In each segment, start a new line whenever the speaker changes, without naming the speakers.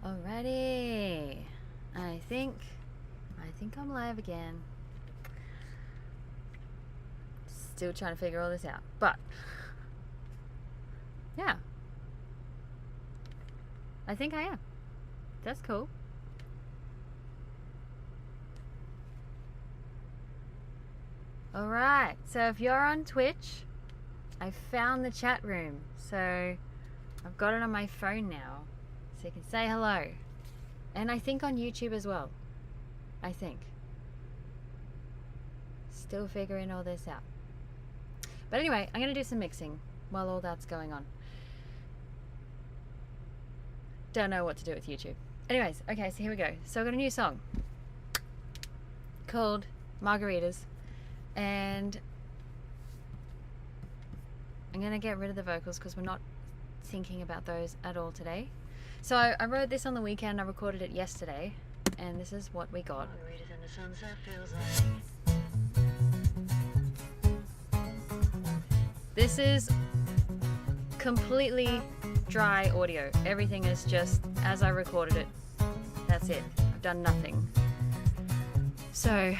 Alrighty. I think I'm live again. Still trying to figure all this out. But yeah. I think I am. That's cool. Alright, so if you're on Twitch, I found the chat room. So I've got it on my phone now. So you can say hello. And I think on YouTube as well. I think. Still figuring all this out. But anyway, I'm going to do some mixing while all that's going on. Don't know what to do with YouTube. Anyways, okay, so here we go. So I've got a new song called Margaritas. And I'm going to get rid of the vocals because we're not thinking about those at all today. So I wrote this on the weekend. I recorded it yesterday. And this is what we got. This is completely dry audio. Everything is just as I recorded it. That's it. I've done nothing. So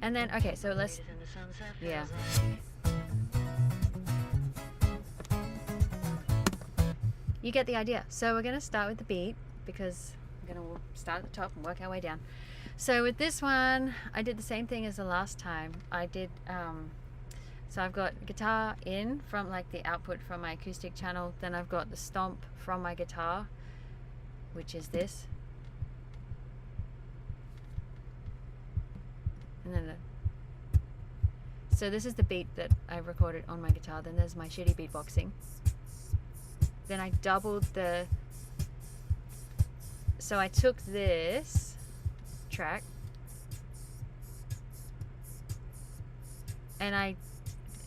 and then okay, so let's yeah. You get the idea. So we're going to start with the beat because we're going to start at the top and work our way down. So with this one, I did the same thing as the last time. I did, so I've got guitar in from like the output from my acoustic channel. Then I've got the stomp from my guitar, which is this. And then so this is the beat that I recorded on my guitar. Then there's my shitty beatboxing. Then I doubled the, so I took this track and I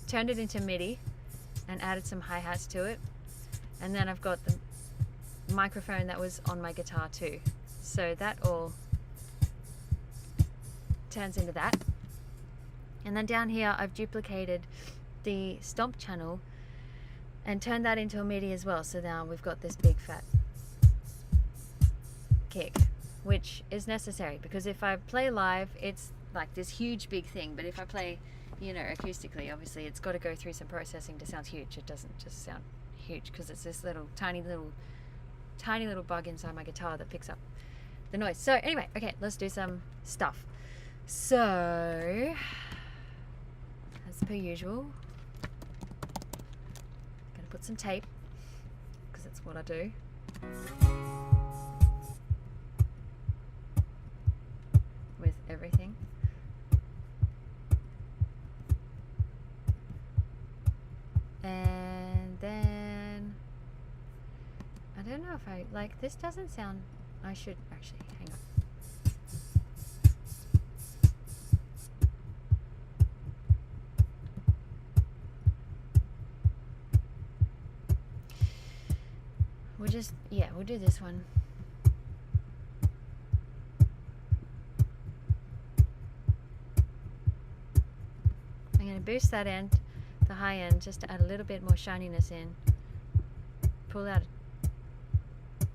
turned it into MIDI and added some hi-hats to it, and then I've got the microphone that was on my guitar too, so that all turns into that. And then down here I've duplicated the stomp channel and turned that into a MIDI as well, so now we've got this big fat kick, which is necessary because if I play live it's like this huge big thing, but if I play, you know, acoustically, obviously it's got to go through some processing to sound huge. It doesn't just sound huge because it's this little tiny little bug inside my guitar that picks up the noise. So anyway, okay, let's do some stuff. So as per usual, I'm gonna put some tape because that's what I do. With everything. And then I don't know if I like this doesn't sound, I should actually hang on. We'll just, yeah, we'll do this one. I'm going to boost that end, the high end, just to add a little bit more shininess in. Pull out a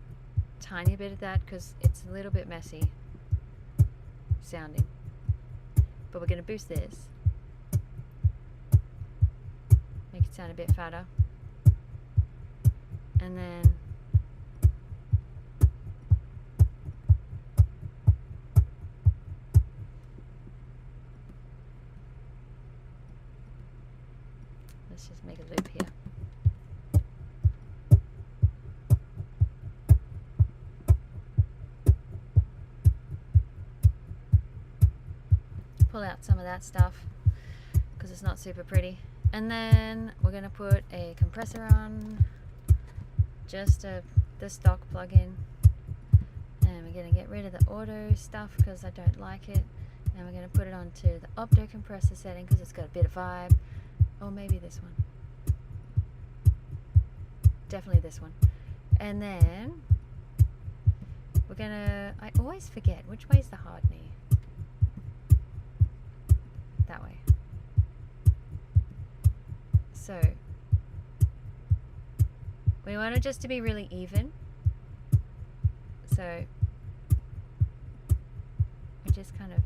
tiny bit of that because it's a little bit messy sounding. But we're going to boost this. Make it sound a bit fatter. And then let's just make a loop here. Pull out some of that stuff because it's not super pretty. And then we're going to put a compressor on, just the stock plug-in. And we're going to get rid of the auto stuff because I don't like it. And we're going to put it onto the opto compressor setting because it's got a bit of vibe. Or maybe this one. Definitely this one. And then we're gonna, I always forget which way is the hard knee. So we want it just to be really even. So we just kind of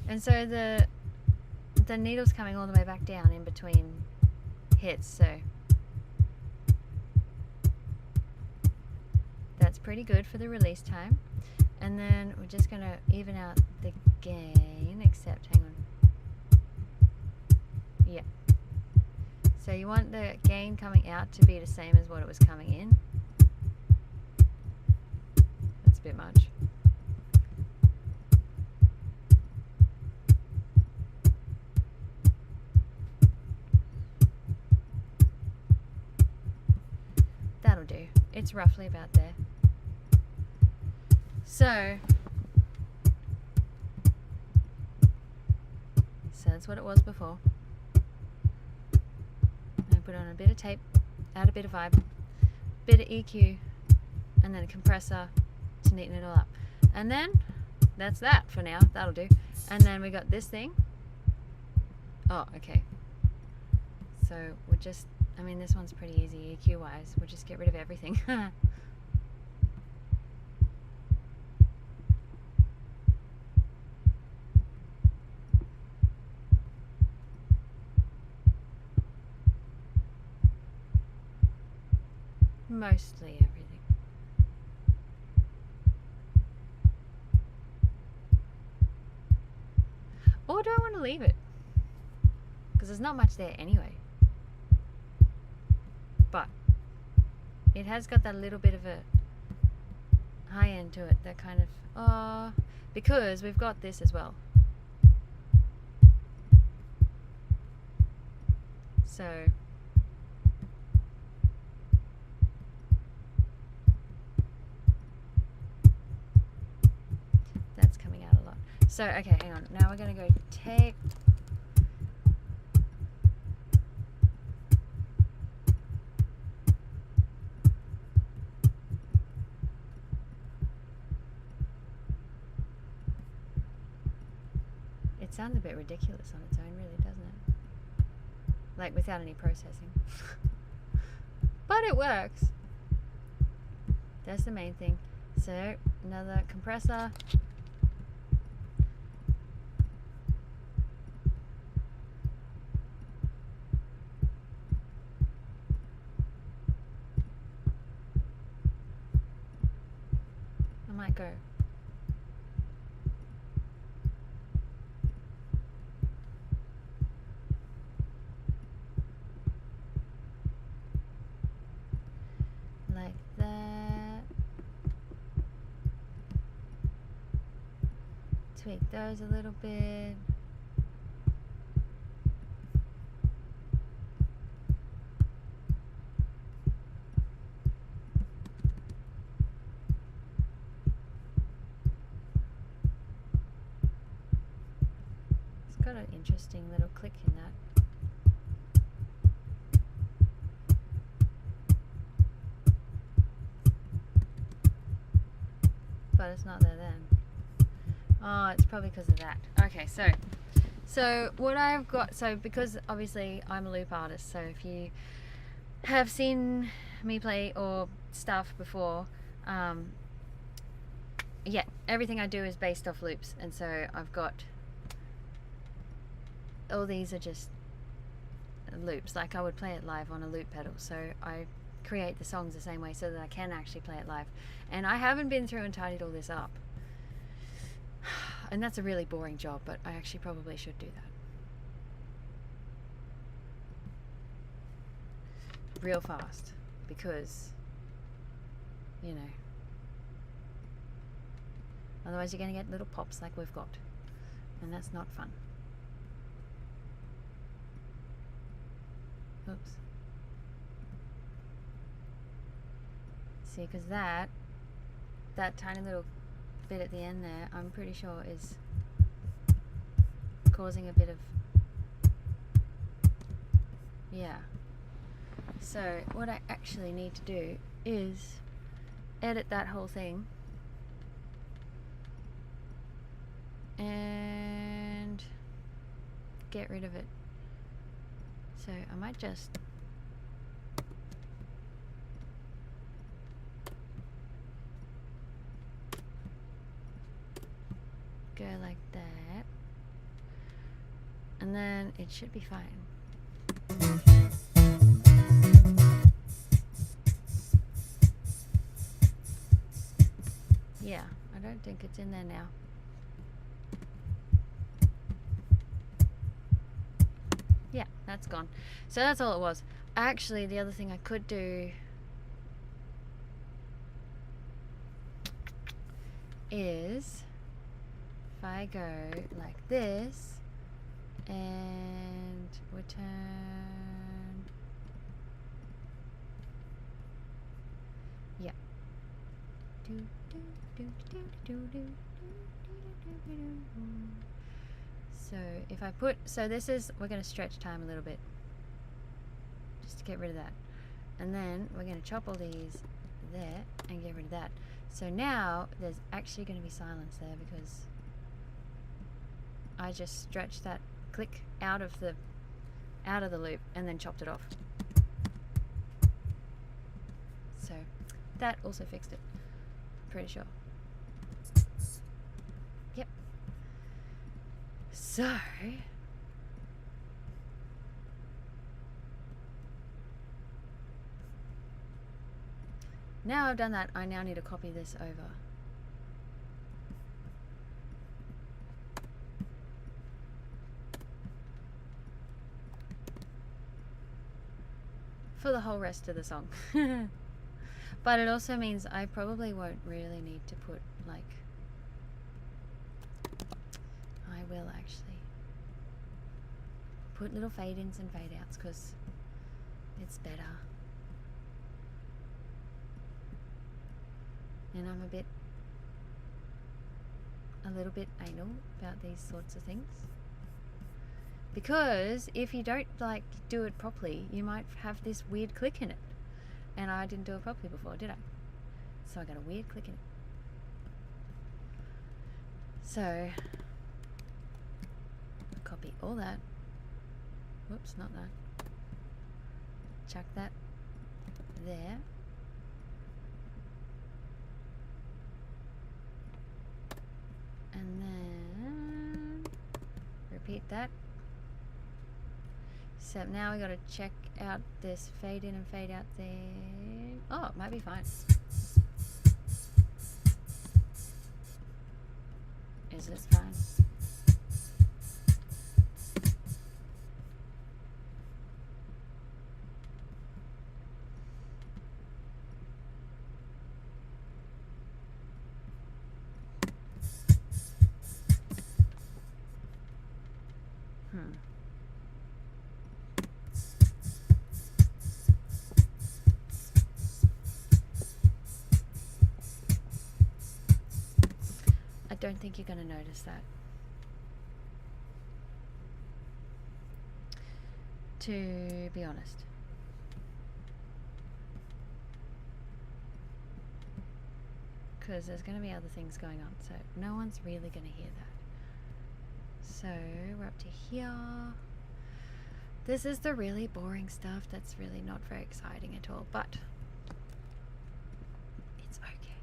and so the needle's coming all the way back down in between hits, so that's pretty good for the release time. And then we're just going to even out the gain, except, hang on, yeah. So you want the gain coming out to be the same as what it was coming in. That's a bit much. That'll do. It's roughly about there. So that's what it was before. I put on a bit of tape, add a bit of vibe, bit of EQ, and then a compressor to neaten it all up. And then that's that for now. That'll do. And then we got this thing. Oh, okay. So we're just, I mean, this one's pretty easy EQ wise. We'll just get rid of everything. Mostly everything. Or do I want to leave it? Because there's not much there anyway. But it has got that little bit of a high end to it, that kind of, because we've got this as well. So that's coming out a lot. So okay, hang on. Now we're going to go take it sounds a bit ridiculous on its own, really, doesn't it? Like without any processing. But it works. That's the main thing. So another compressor. I might go. Like that. Tweak those a little bit. It's got an interesting little click in that. But it's not there then. Oh, it's probably because of that. Okay, so what I've got, so because obviously I'm a loop artist, so if you have seen me play or stuff before, yeah, everything I do is based off loops, and so I've got all these are just loops. Like I would play it live on a loop pedal, so I create the songs the same way so that I can actually play it live. And I haven't been through and tidied all this up, and that's a really boring job, but I actually probably should do that real fast, because you know, otherwise you're going to get little pops like we've got, and that's not fun. Oops. See, because that tiny little bit at the end there, I'm pretty sure is causing a bit of, yeah. So what I actually need to do is edit that whole thing and get rid of it. So I might just go like that, and then it should be fine. Yeah, I don't think it's in there now. Yeah, that's gone. So that's all it was. Actually, the other thing I could do is if I go like this and return, yeah. So if I put, so this is, we're going to stretch time a little bit just to get rid of that, and then we're going to chop all these there and get rid of that. So now there's actually going to be silence there because I just stretched that click out of the loop and then chopped it off. So that also fixed it, pretty sure. Yep. So now I've done that, I now need to copy this over. For the whole rest of the song. But it also means I probably won't really need to put, like, I will actually put little fade ins and fade outs because it's better. And I'm a little bit anal about these sorts of things. Because if you don't, like, do it properly, you might have this weird click in it. And I didn't do it properly before, did I? So I got a weird click in it. So copy all that. Whoops, not that. Chuck that there. And then repeat that. So now we got to check out this fade in and fade out there. Oh, it might be fine. Is it fine? I don't think you're going to notice that. To be honest. Because there's going to be other things going on, so no one's really going to hear that. So we're up to here. This is the really boring stuff that's really not very exciting at all, but it's okay.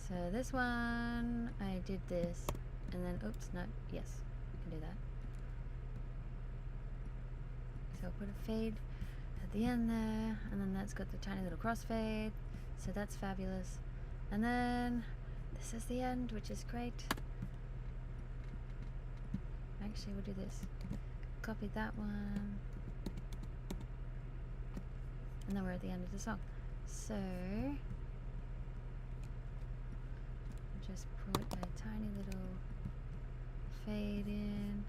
So this one, I did this, and then, oops, no, yes, I can do that. So I'll put a fade at the end there, and then that's got the tiny little crossfade, so that's fabulous. And then this is the end, which is great. Actually, we'll do this. Copy that one, and then we're at the end of the song. So just put a tiny little fade in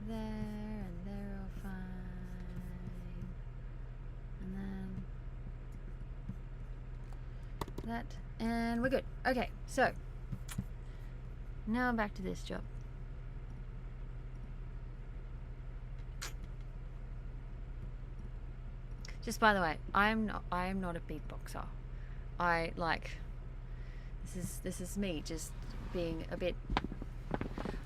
there, and they're all fine. And then that, and we're good. Okay, so now I'm back to this job. Just by the way, I am not a beatboxer. I like, this is me just being a bit,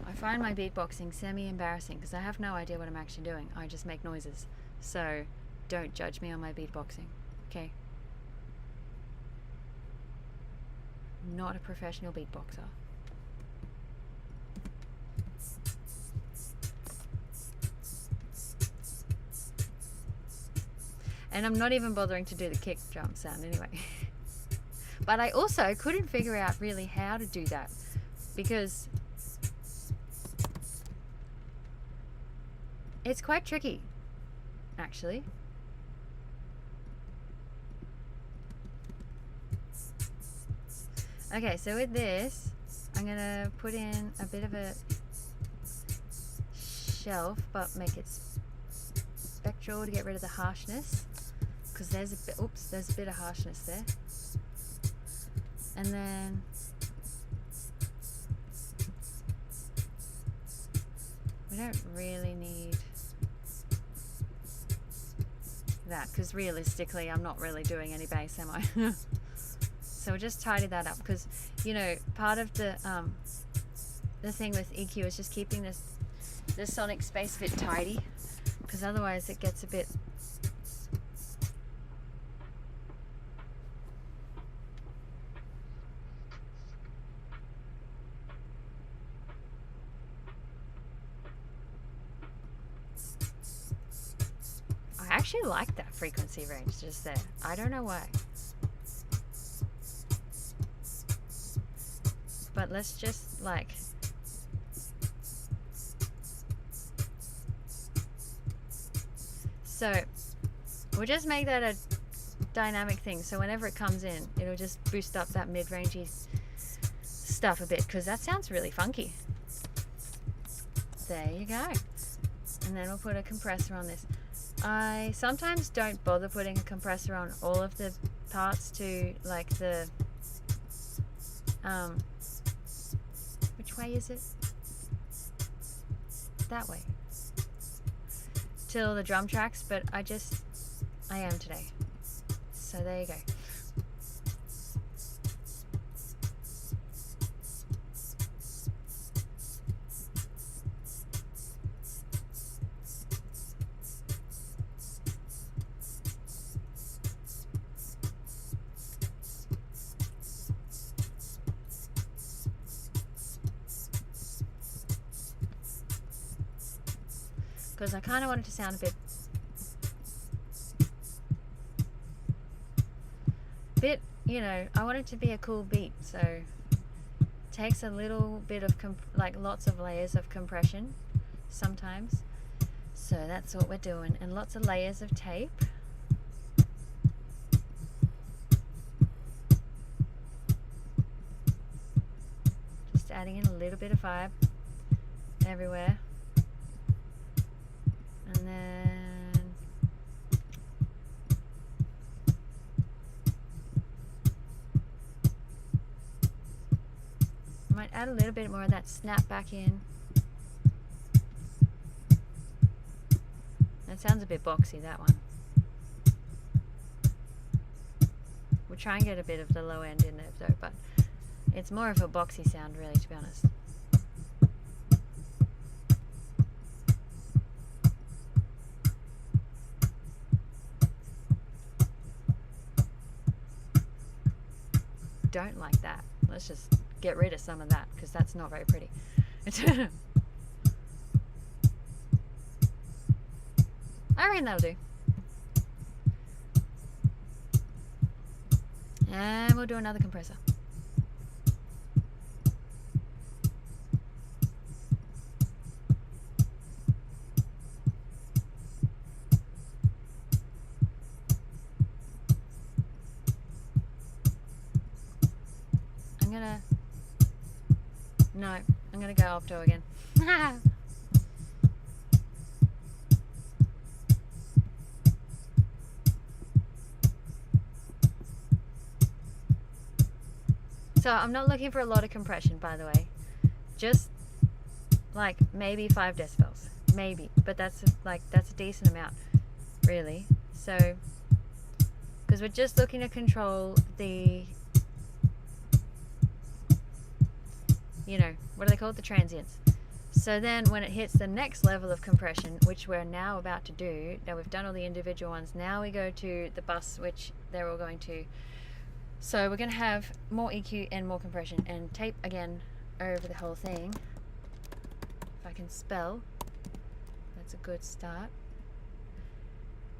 I find my beatboxing semi-embarrassing because I have no idea what I'm actually doing. I just make noises. So don't judge me on my beatboxing, okay? I'm not a professional beatboxer. And I'm not even bothering to do the kick drum sound anyway. But I also couldn't figure out really how to do that because it's quite tricky, actually. Okay, so with this, I'm gonna put in a bit of a shelf, but make it spectral to get rid of the harshness. Because there's a bit, oops, there's a bit of harshness there. And then we don't really need that because realistically I'm not really doing any bass, am I? So we'll just tidy that up because, you know, part of the thing with EQ is just keeping the sonic space a bit tidy because otherwise it gets a bit I actually like that frequency range just there. I don't know why. But let's just like so we'll just make that a dynamic thing so whenever it comes in it'll just boost up that mid-rangey stuff a bit because that sounds really funky. There you go. And then we'll put a compressor on this. I sometimes don't bother putting a compressor on all of the parts to like the which way is it? That way. Till the drum tracks, but I am today. So there you go. Because I kind of want it to sound a bit, you know, I want it to be a cool beat, so it takes a little bit of, like lots of layers of compression sometimes. So that's what we're doing, and lots of layers of tape. Just adding in a little bit of vibe everywhere. And then I might add a little bit more of that snap back in. That sounds a bit boxy, that one. We'll try and get a bit of the low end in there though, but it's more of a boxy sound really, to be honest. Don't like that. Let's just get rid of some of that because that's not very pretty. I reckon that'll do. And we'll do another compressor. No, I'm gonna go alto again. So I'm not looking for a lot of compression, by the way. Just like maybe 5 decibels, maybe, but that's a decent amount, really. So, because we're just looking to control the, you know, what are they called? The transients. So then when it hits the next level of compression, which we're now about to do, now we've done all the individual ones, now we go to the bus, which they're all going to. So we're going to have more EQ and more compression, and tape again over the whole thing. If I can spell, that's a good start.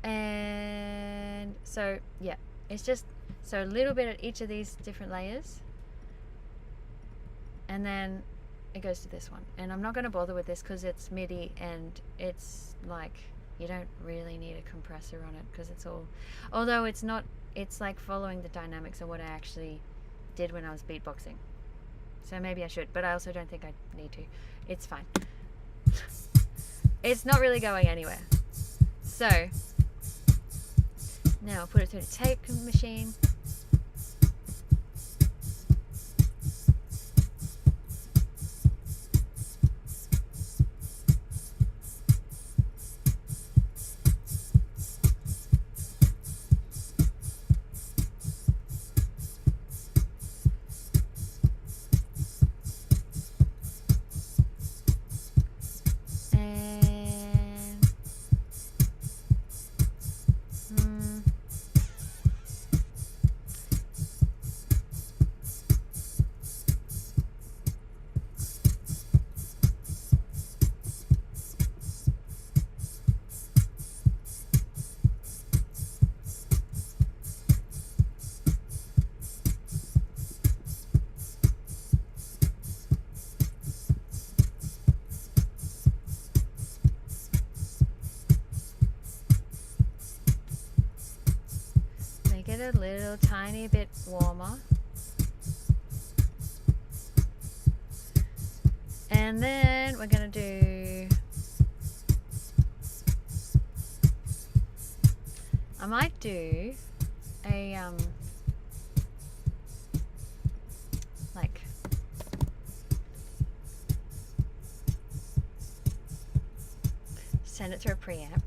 And so yeah, it's just so a little bit at each of these different layers, and then it goes to this one. And I'm not going to bother with this because it's MIDI, and it's like you don't really need a compressor on it because it's all, although it's not, it's like following the dynamics of what I actually did when I was beatboxing. So maybe I should, but I also don't think I need to. It's fine. It's not really going anywhere. So now I'll put it through the tape machine. It a little tiny bit warmer, and then we're gonna do, I might do a like send it through a preamp.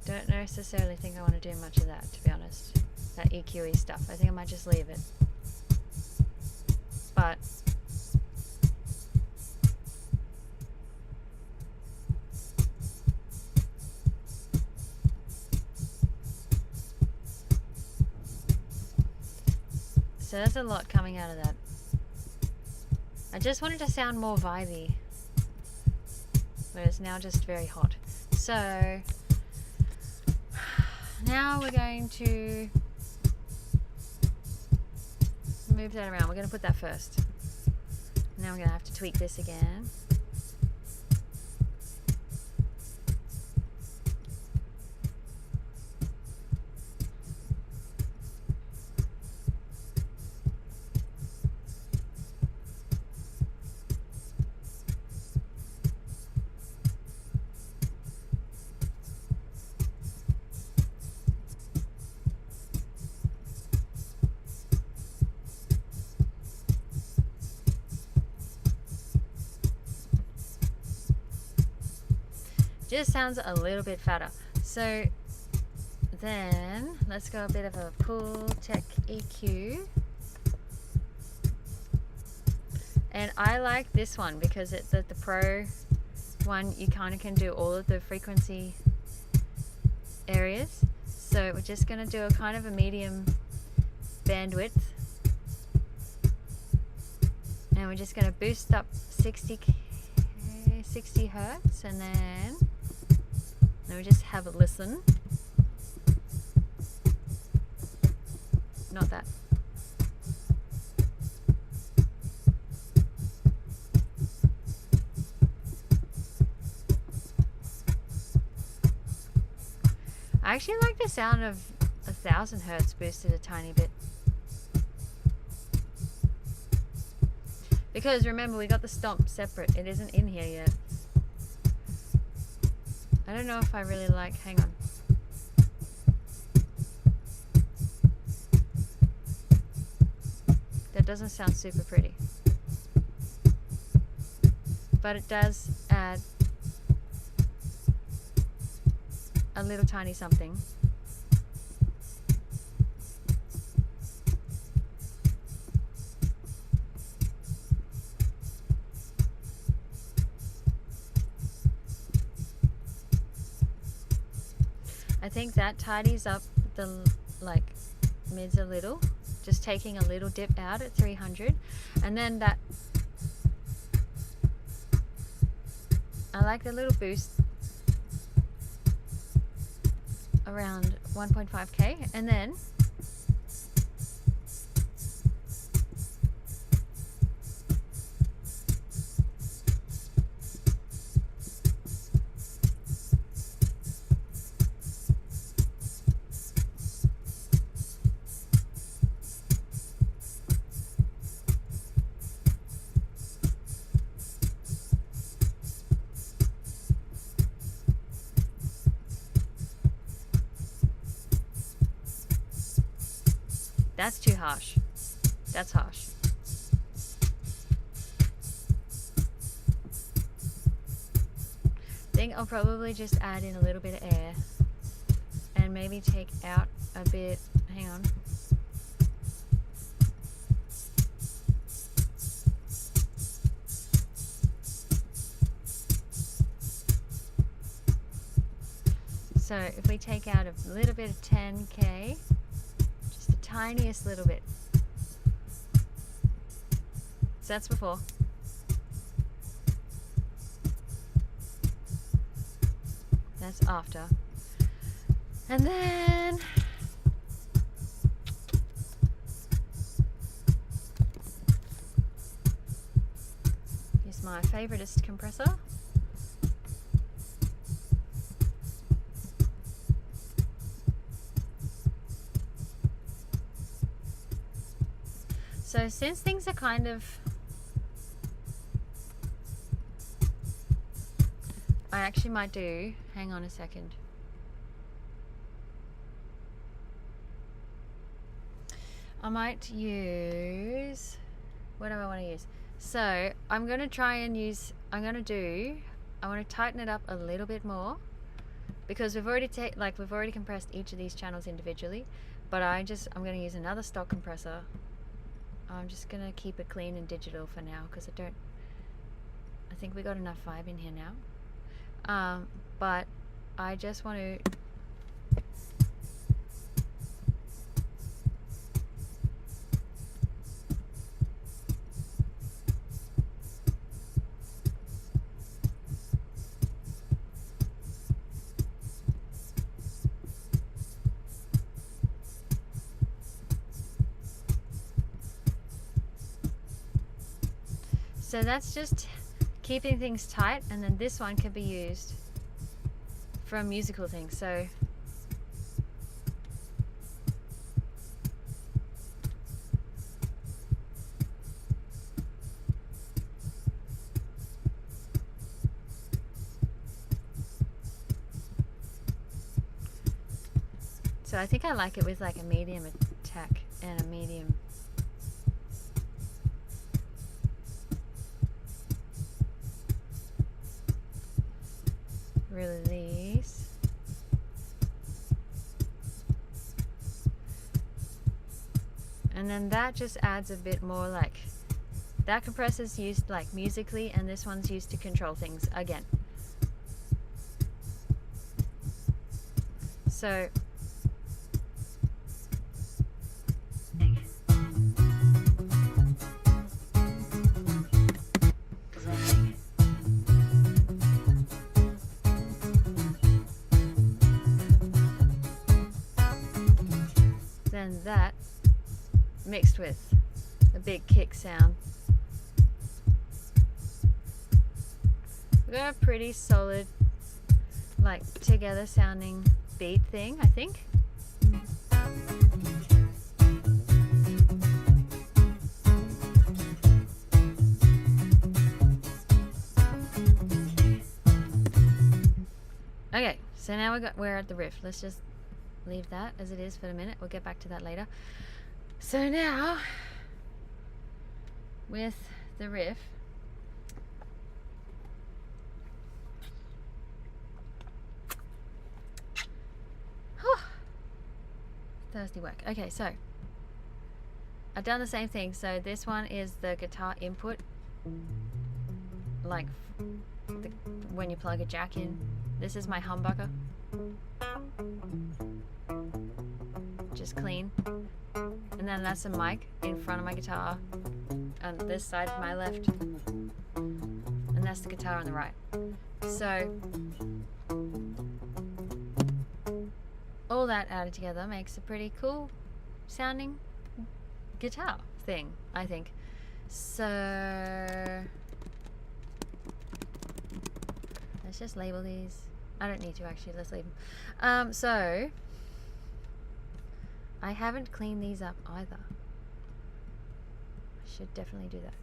Don't necessarily think I want to do much of that, to be honest. That EQ-y stuff. I think I might just leave it. But so there's a lot coming out of that. I just wanted to sound more vibey, but it's now just very hot. So now we're going to move that around. We're going to put that first. Now we're going to have to tweak this again. Just sounds a little bit fatter. So then let's go a bit of a Cool Tech EQ. And I like this one because it's the Pro one, you kind of can do all of the frequency areas. So we're just going to do a kind of a medium bandwidth. And we're just going to boost up 60 hertz, and then we just have a listen. Not that. I actually like the sound of 1000 hertz boosted a tiny bit. Because remember, we got the stomp separate. It isn't in here yet. I don't know if I really like, hang on. That doesn't sound super pretty. But it does add a little tiny something. I think that tidies up the like mids a little, just taking a little dip out at 300, and then that I like the little boost around 1.5k, and then that's too harsh. That's harsh. I think I'll probably just add in a little bit of air and maybe take out a bit. Hang on. So if we take out a little bit of 10k, tiniest little bit. So that's before. That's after. And then here's my favoritist compressor. So since things are kind of, I actually might do, hang on a second. I might use, what do I want to use? So I'm going to try and use, I want to tighten it up a little bit more, because we've already we've already compressed each of these channels individually, but I'm going to use another stock compressor. I'm just going to keep it clean and digital for now, because I think we got enough vibe in here now. But I just want to so that's just keeping things tight, and then this one can be used for musical things. So I think I like it with like a medium attack and a medium release. And then that just adds a bit more, like that compressor's used like musically, and this one's used to control things again. So then that mixed with a big kick sound, we got a pretty solid, like together sounding beat thing, I think. Okay, so now we're at the riff. Let's just leave that as it is for a minute. We'll get back to that later. So now, with the riff, thirsty work. Okay, so I've done the same thing. So this one is the guitar input, like when you plug a jack in. This is my humbucker, just clean. And then that's a mic in front of my guitar on this side of my left, and that's the guitar on the right. So all that added together makes a pretty cool sounding guitar thing, I think. So let's just label these. I don't need to actually, let's leave them. So I haven't cleaned these up either. I should definitely do that.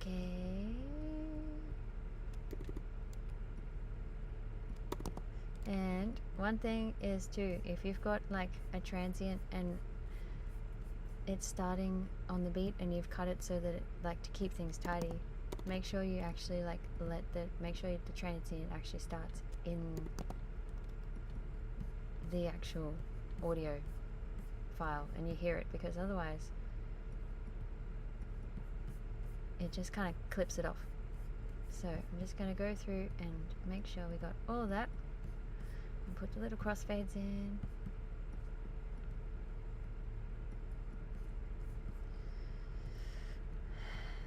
Okay. And one thing is too, if you've got like a transient and it's starting on the beat and you've cut it so that it, like, to keep things tidy, make sure you actually like make sure the transient actually starts in the actual audio file and you hear it, because otherwise it just kind of clips it off. So I'm just going to go through and make sure we got all of that and put the little crossfades in.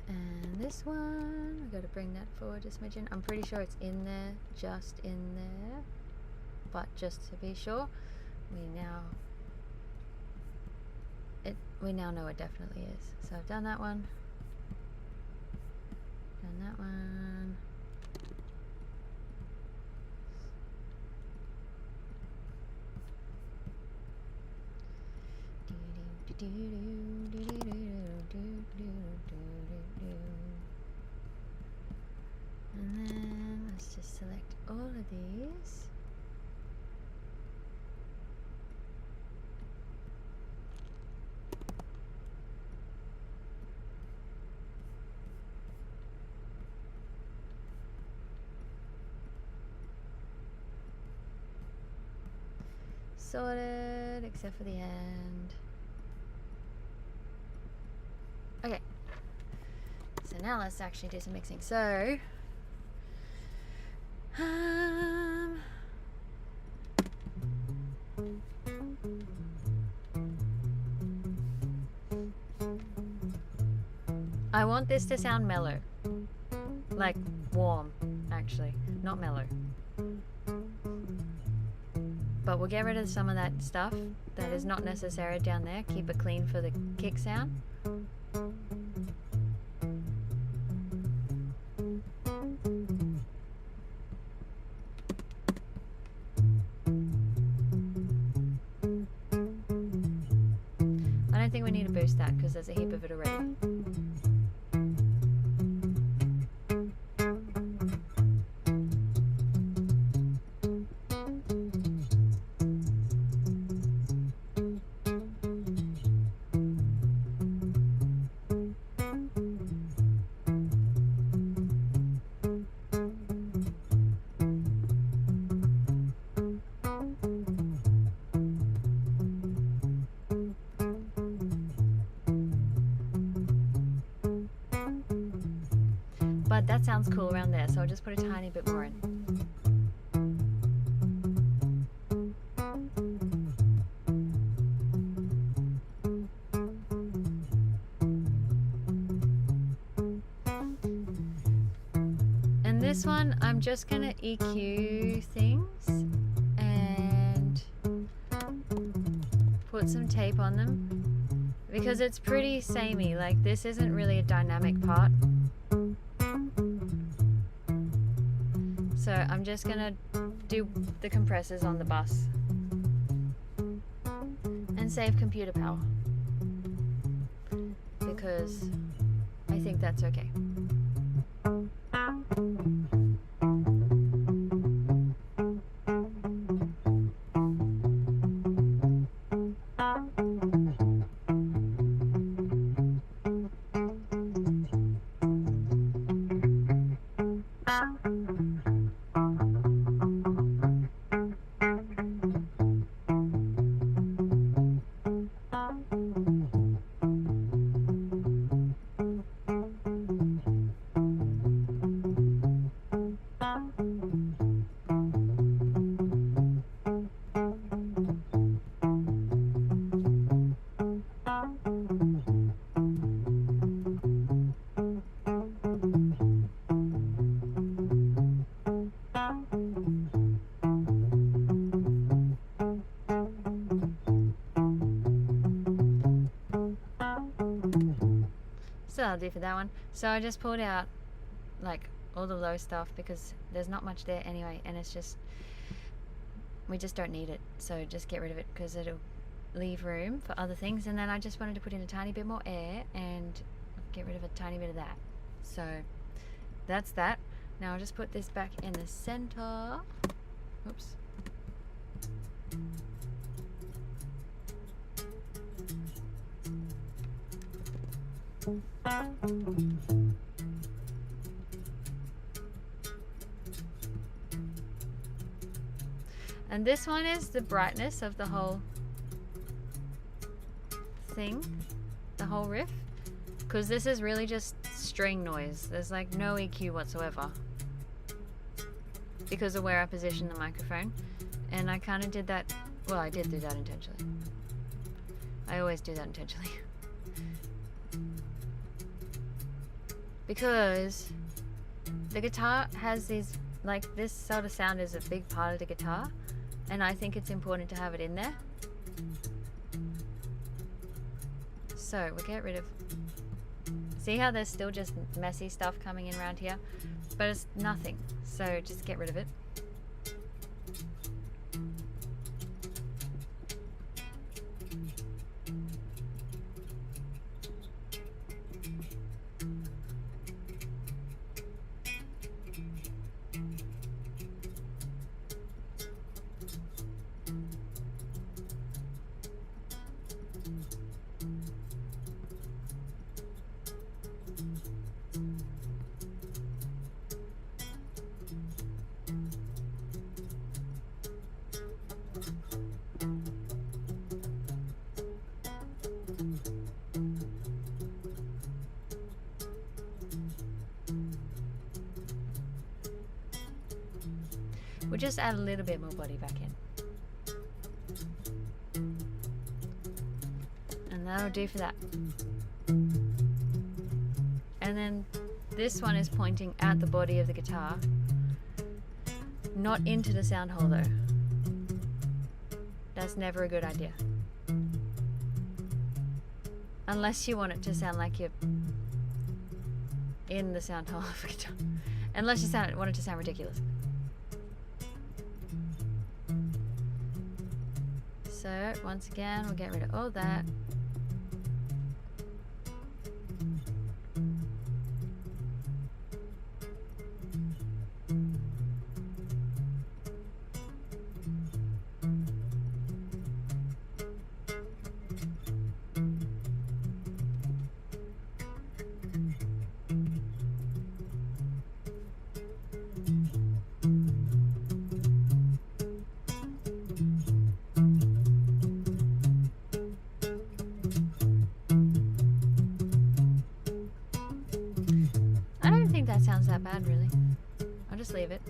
And this one, I've got to bring that forward just a smidgen. I'm pretty sure it's in there, just in there, but just to be sure, we now know it definitely is. So I've done that one. Done that one. And then let's just select all of these. Sorted, except for the end. Okay, so now let's actually do some mixing. So I want this to sound mellow, like warm, actually, not mellow. But we'll get rid of some of that stuff that is not necessary down there. Keep it clean for the kick sound. I don't think we need to boost that because there's a heap of it already. But that sounds cool around there, so I'll just put a tiny bit more in. this one, I'm just gonna EQ things and put some tape on them because it's pretty samey. Like, this isn't really a dynamic part. So I'm just gonna do the compressors on the bus and save computer power because I think that's okay. So that'll do for that one. So I just pulled out like all the low stuff because there's not much there anyway, and it's just, we just don't need it, so just get rid of it because it'll leave room for other things. And then I just wanted to put in a tiny bit more air and get rid of a tiny bit of that. So that's that. Now I'll just put this back in the center. Oops. And this one is the brightness of the whole thing, the whole riff, because this is really just string noise. There's like no EQ whatsoever because of where I position the microphone. And I kind of did that, well, I did do that intentionally. I always do that intentionally. Because the guitar has these, like, this sort of sound is a big part of the guitar, and I think it's important to have it in there. So we'll get rid of, see how there's still just messy stuff coming in around here, but it's nothing, so just get rid of it. We'll just add a little bit more body back in. And that'll do for that. And then this one is pointing at the body of the guitar, not into the sound hole though. That's never a good idea. Unless you want it to sound like you're in the sound hole of a guitar. Unless you want it to sound ridiculous. So once again, we'll get rid of all that. That sounds that bad, really. I'll just leave it.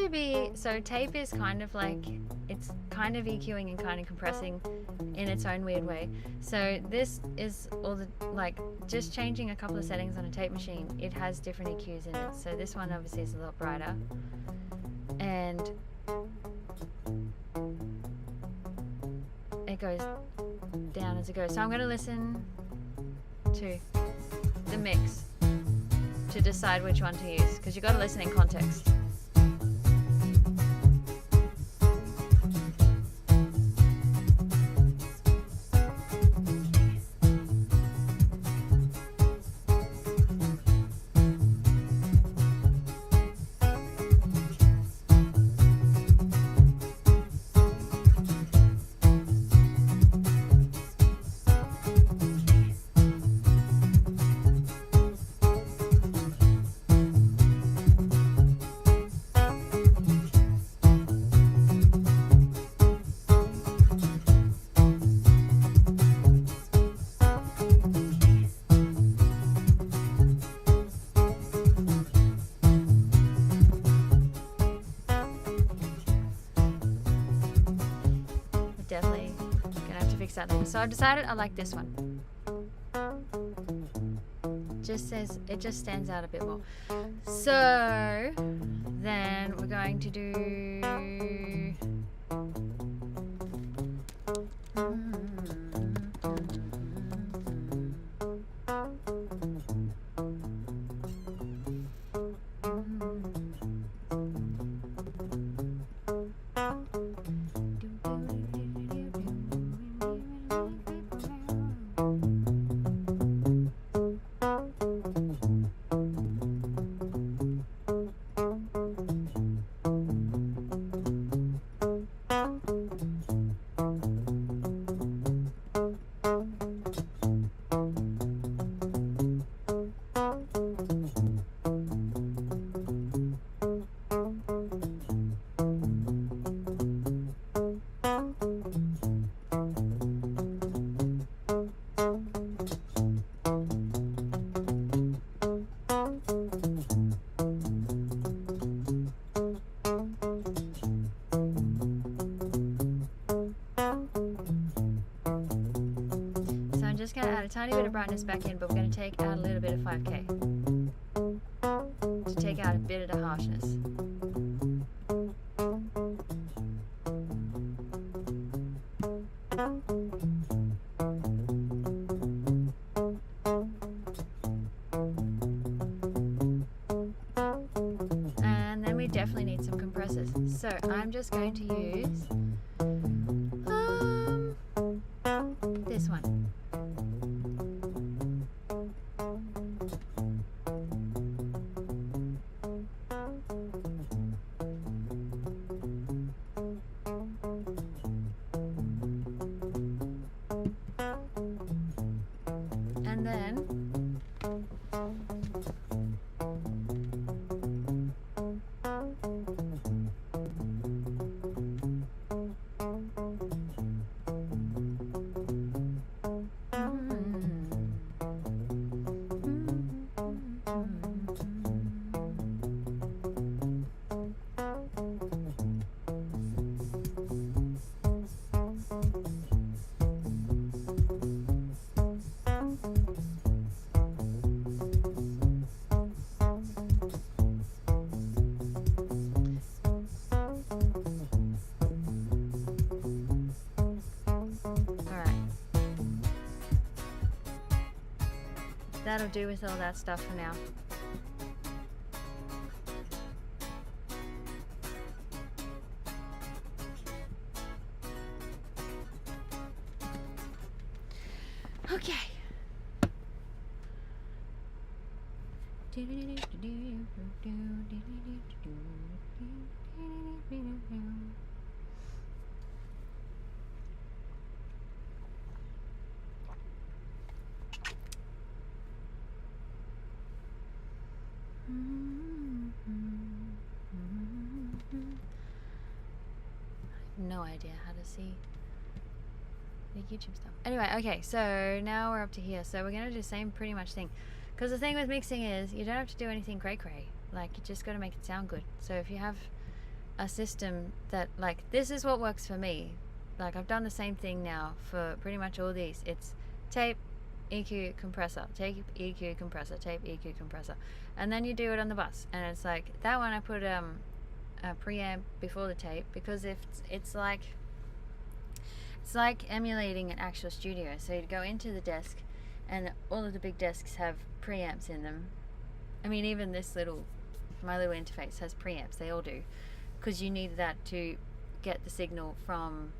to be, so tape is kind of like, it's kind of EQing and kind of compressing in its own weird way. So this is all the, like, just changing a couple of settings on a tape machine, it has different EQs in it. So this one obviously is a lot brighter, and it goes down as it goes. So I'm going to listen to the mix to decide which one to use, because you've got to listen in context. Definitely gonna have to fix that later. So I've decided I like this one. Just says, it just stands out a bit more. So then we're going to do a tiny bit of brightness back in, but we're going to take out a little bit of 5K to take out a bit of the harshness. And then we definitely need some compressors. So I'm just going to use this one. And then that'll do with all that stuff for now. Okay. No idea how to see the YouTube stuff. Anyway, okay, so now we're up to here. So we're gonna do the same pretty much thing. Because the thing with mixing is you don't have to do anything cray cray. Like, you just gotta make it sound good. So if you have a system that, like, this is what works for me. Like, I've done the same thing now for pretty much all these. It's tape, EQ, compressor, tape, EQ, compressor, tape, EQ, compressor. And then you do it on the bus. And it's like, that one I put a preamp before the tape, because if it's like emulating an actual studio. So you'd go into the desk, and all of the big desks have preamps in them. I mean, even my little interface has preamps. They all do, because you need that to get the signal from,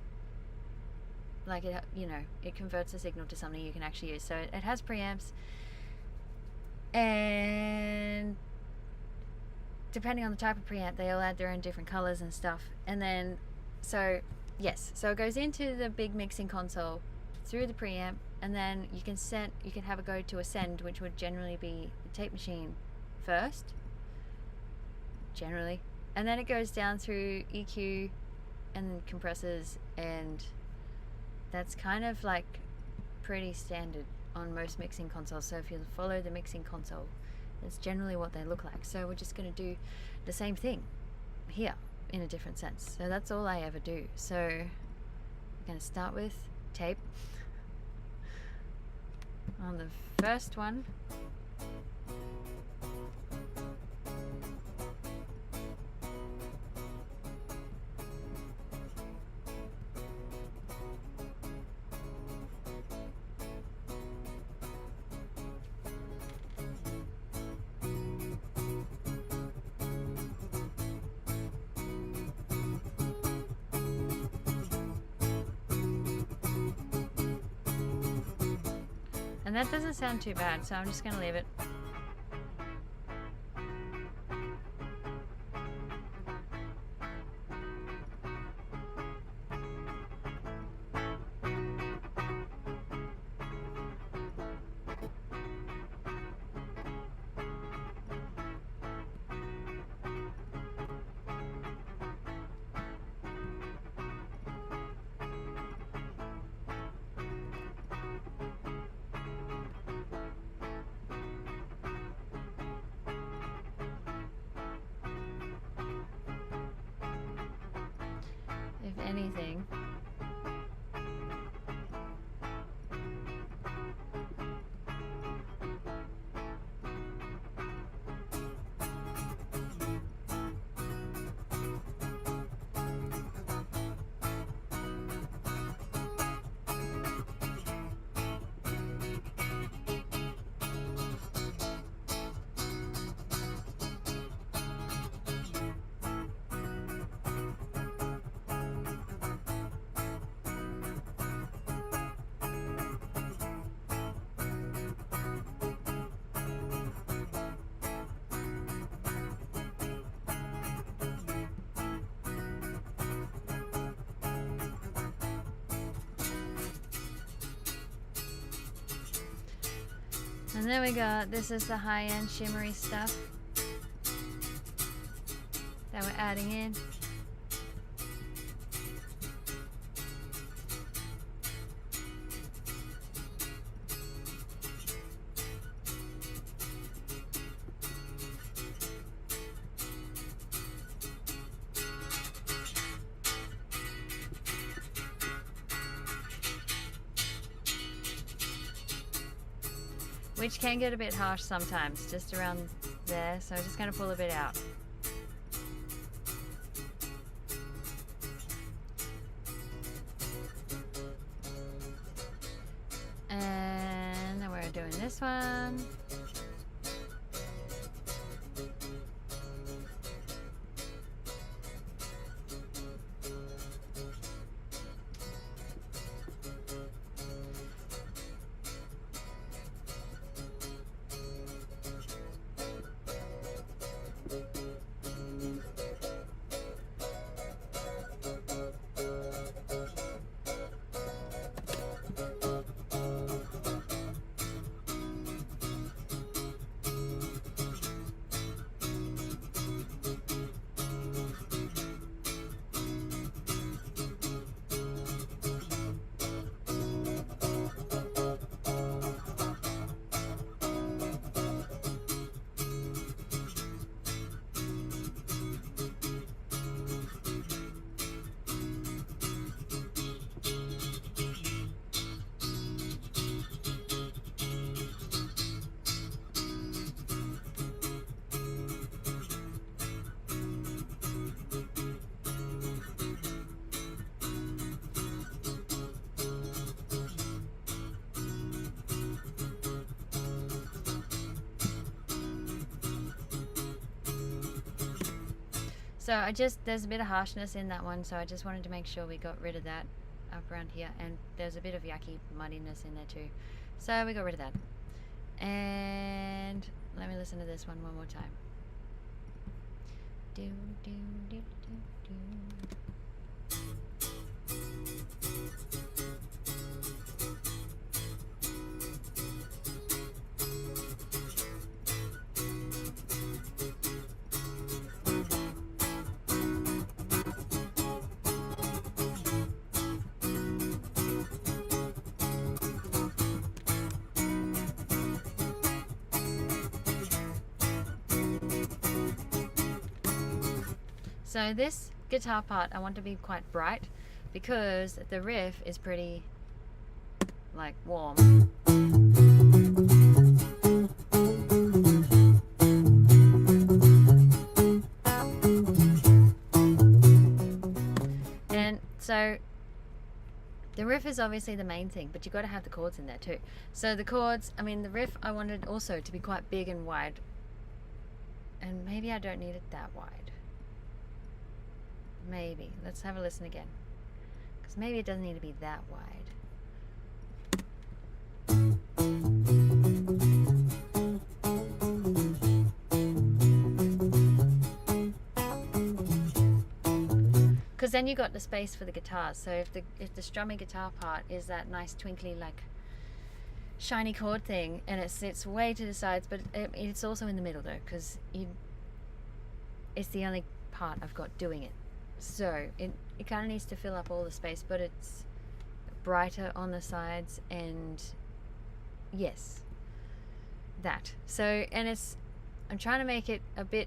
like, it converts the signal to something you can actually use. So it has preamps, and depending on the type of preamp, they all add their own different colors and stuff. And then, so it goes into the big mixing console through the preamp, and then you can have it go to a send, which would generally be the tape machine first, generally, and then it goes down through EQ and compressors, and that's kind of like pretty standard on most mixing consoles. So if you follow the mixing console, that's generally what they look like. So we're just going to do the same thing here in a different sense. So that's all I ever do. So I'm going to start with tape on the first one. And that doesn't sound too bad, so I'm just going to leave it. If anything, and then we got, this is the high-end shimmery stuff that we're adding in. Which can get a bit harsh sometimes, just around there, so I'm just going to pull a bit out. And then we're doing this one. So there's a bit of harshness in that one, so I just wanted to make sure we got rid of that up around here, and there's a bit of yucky muddiness in there too. So we got rid of that. And let me listen to this one more time. Do, do, do, do, do. So this guitar part I want to be quite bright because the riff is pretty like warm. And so the riff is obviously the main thing, but you got to have the chords in there too. So the chords, I mean the riff I wanted also to be quite big and wide, and maybe I don't need it that wide. Maybe. Let's have a listen again. Because maybe it doesn't need to be that wide. Because then you got the space for the guitars. So if the strumming guitar part is that nice twinkly like shiny chord thing, and it sits way to the sides, but it's also in the middle though, because it's the only part I've got doing it. So it kind of needs to fill up all the space, but it's brighter on the sides, and yes, that. So, and I'm trying to make it a bit,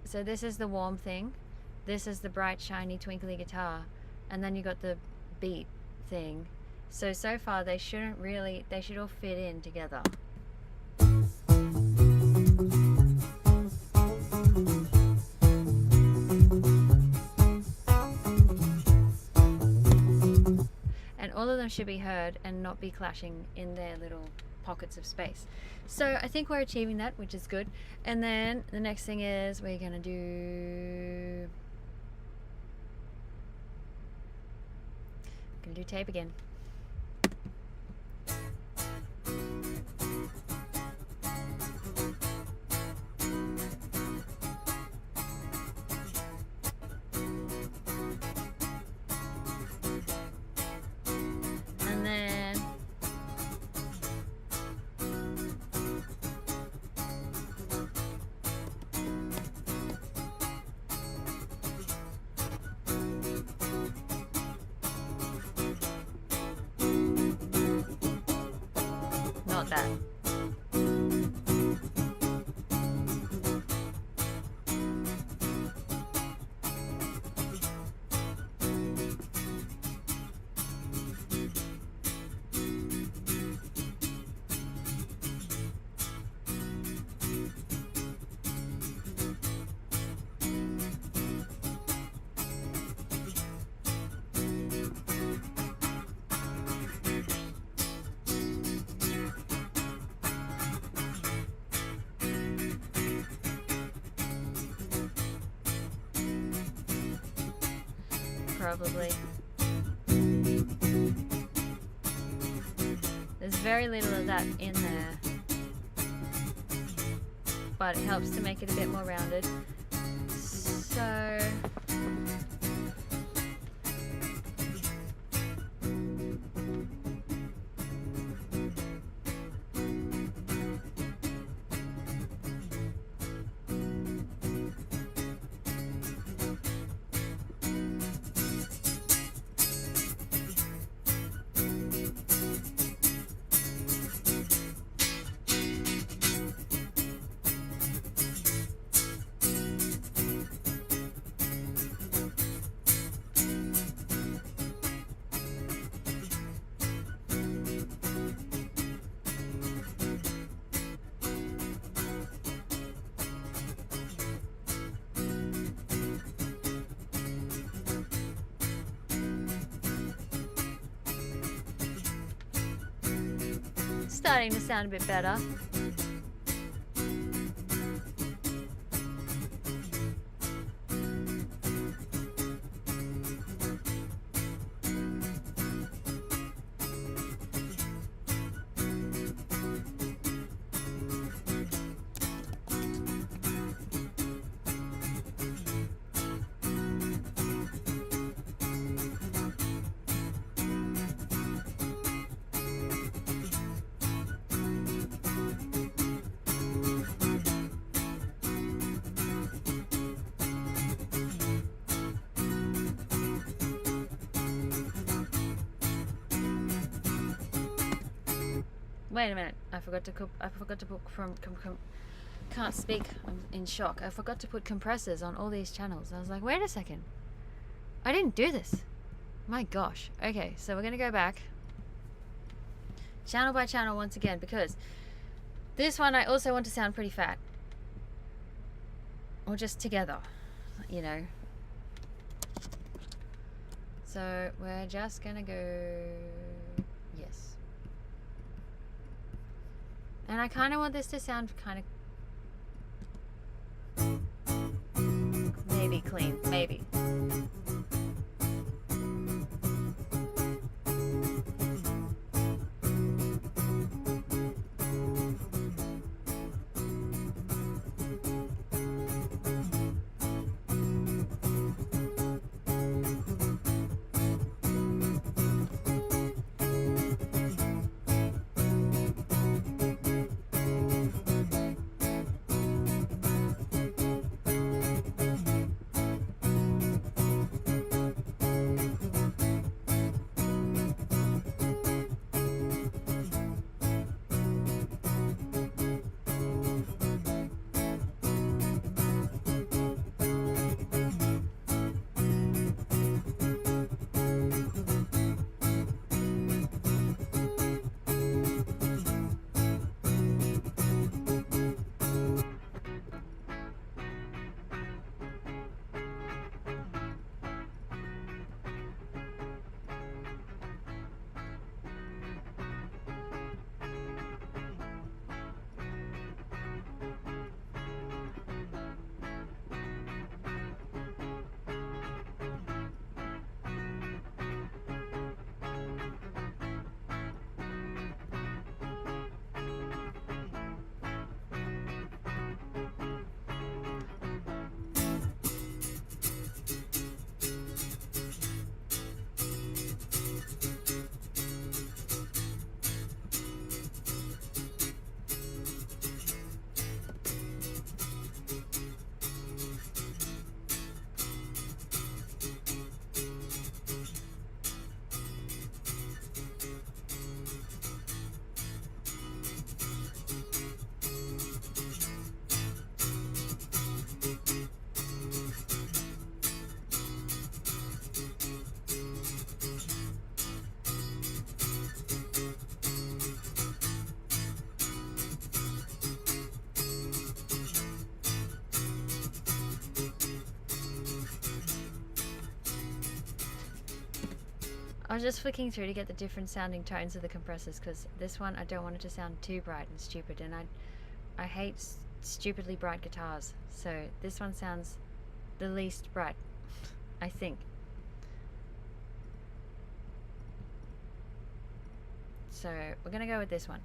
so this is the warm thing, this is the bright shiny twinkly guitar, and then you got the beat thing. So far they should all fit in together. All of them should be heard and not be clashing in their little pockets of space. So I think we're achieving that, which is good. And then the next thing is we're going to do tape again. That. Probably. There's very little of that in there, but it helps to make it a bit more rounded. So starting to sound a bit better. Wait a minute. I forgot to put can't speak. I'm in shock. I forgot to put compressors on all these channels. I was like, wait a second. I didn't do this. My gosh. Okay, so we're going to go back. Channel by channel once again, because this one I also want to sound pretty fat. Or just together, you know. So we're just going to go... Yes. And I kind of want this to sound kind of... Maybe clean. Maybe. I was just flicking through to get the different sounding tones of the compressors, because this one I don't want it to sound too bright and stupid, and I hate stupidly bright guitars, so this one sounds the least bright, I think. So we're gonna go with this one.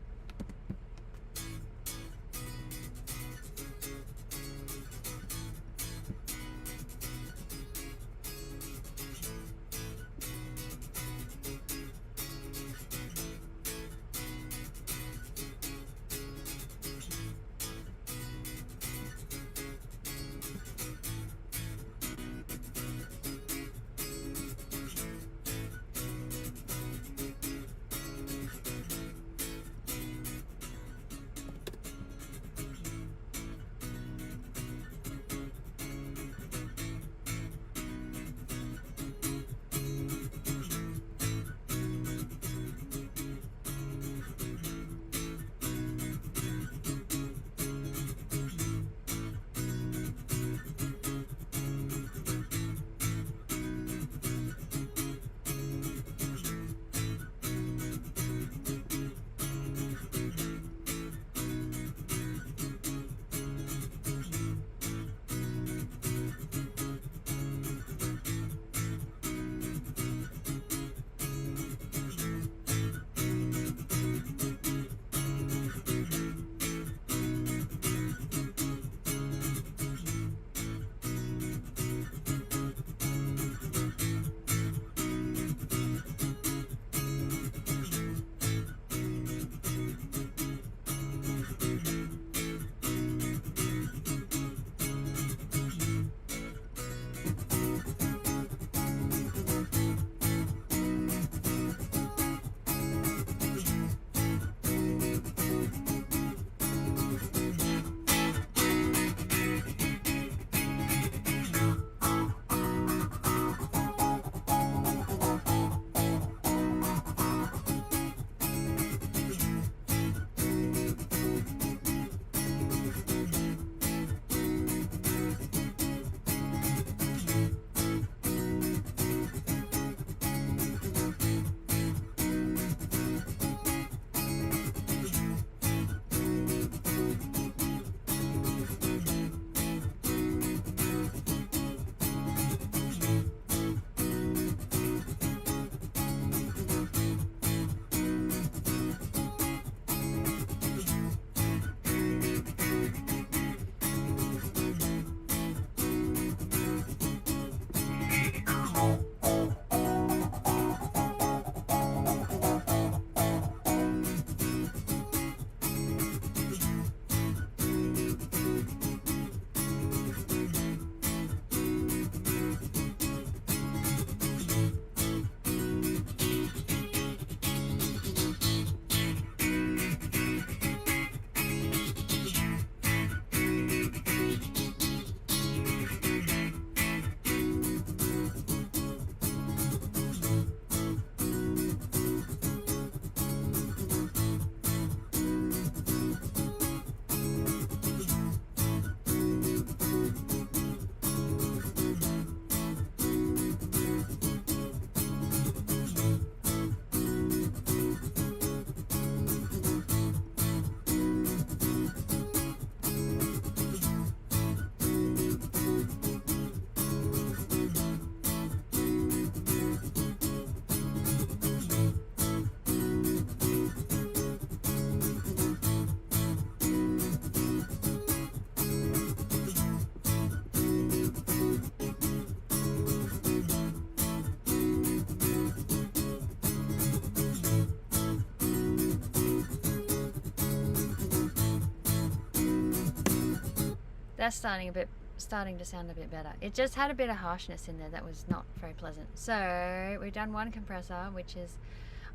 That's starting to sound a bit better. It just had a bit of harshness in there that was not very pleasant. So we've done one compressor, which is,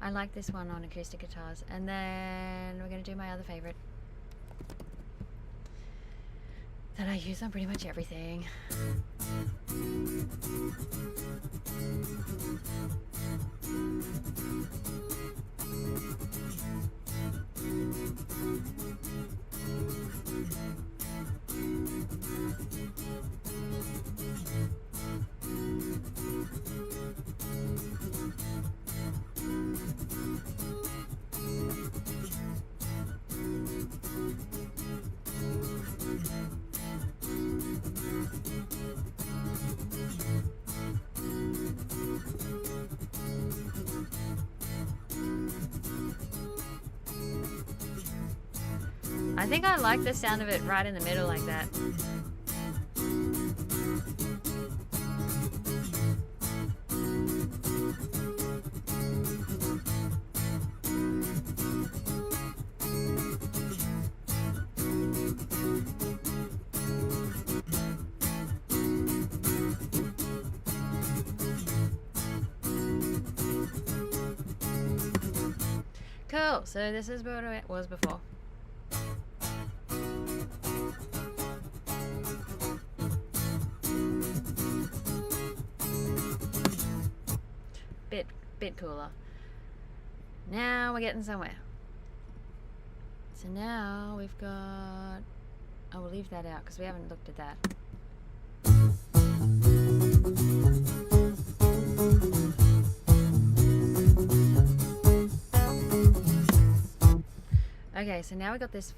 I like this one on acoustic guitars, and then we're going to do my other favorite that I use on pretty much everything. I think I like the sound of it right in the middle like that. Cool, so this is what it was before. Bit cooler. Now we're getting somewhere. So now we've got, I will leave that out because we haven't looked at that. Okay, so now we got this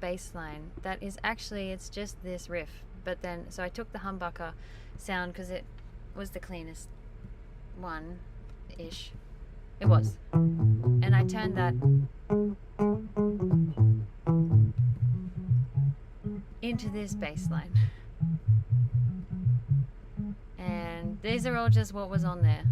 bass line that is actually, it's just this riff, but then, so I took the humbucker sound because it was the cleanest one-ish. It was. And I turned that into this bass line. And these are all just what was on there.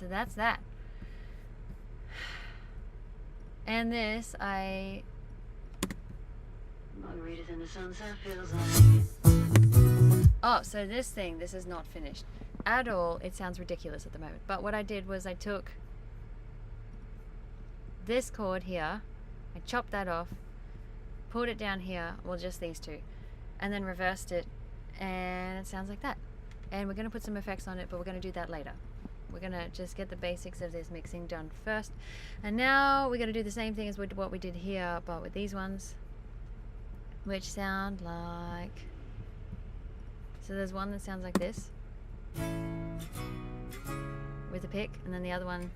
That's that. And this, Margaritas in the sunset feels like. Oh, so this is not finished at all. It sounds ridiculous at the moment. But what I did was I took this chord here, I chopped that off, pulled it down here, well, just these two, and then reversed it, and it sounds like that. And we're going to put some effects on it, but we're going to do that later. We're going to just get the basics of this mixing done first. And now we're going to do the same thing as what we did here, but with these ones, which sound like... So there's one that sounds like this, with a pick, and then the other one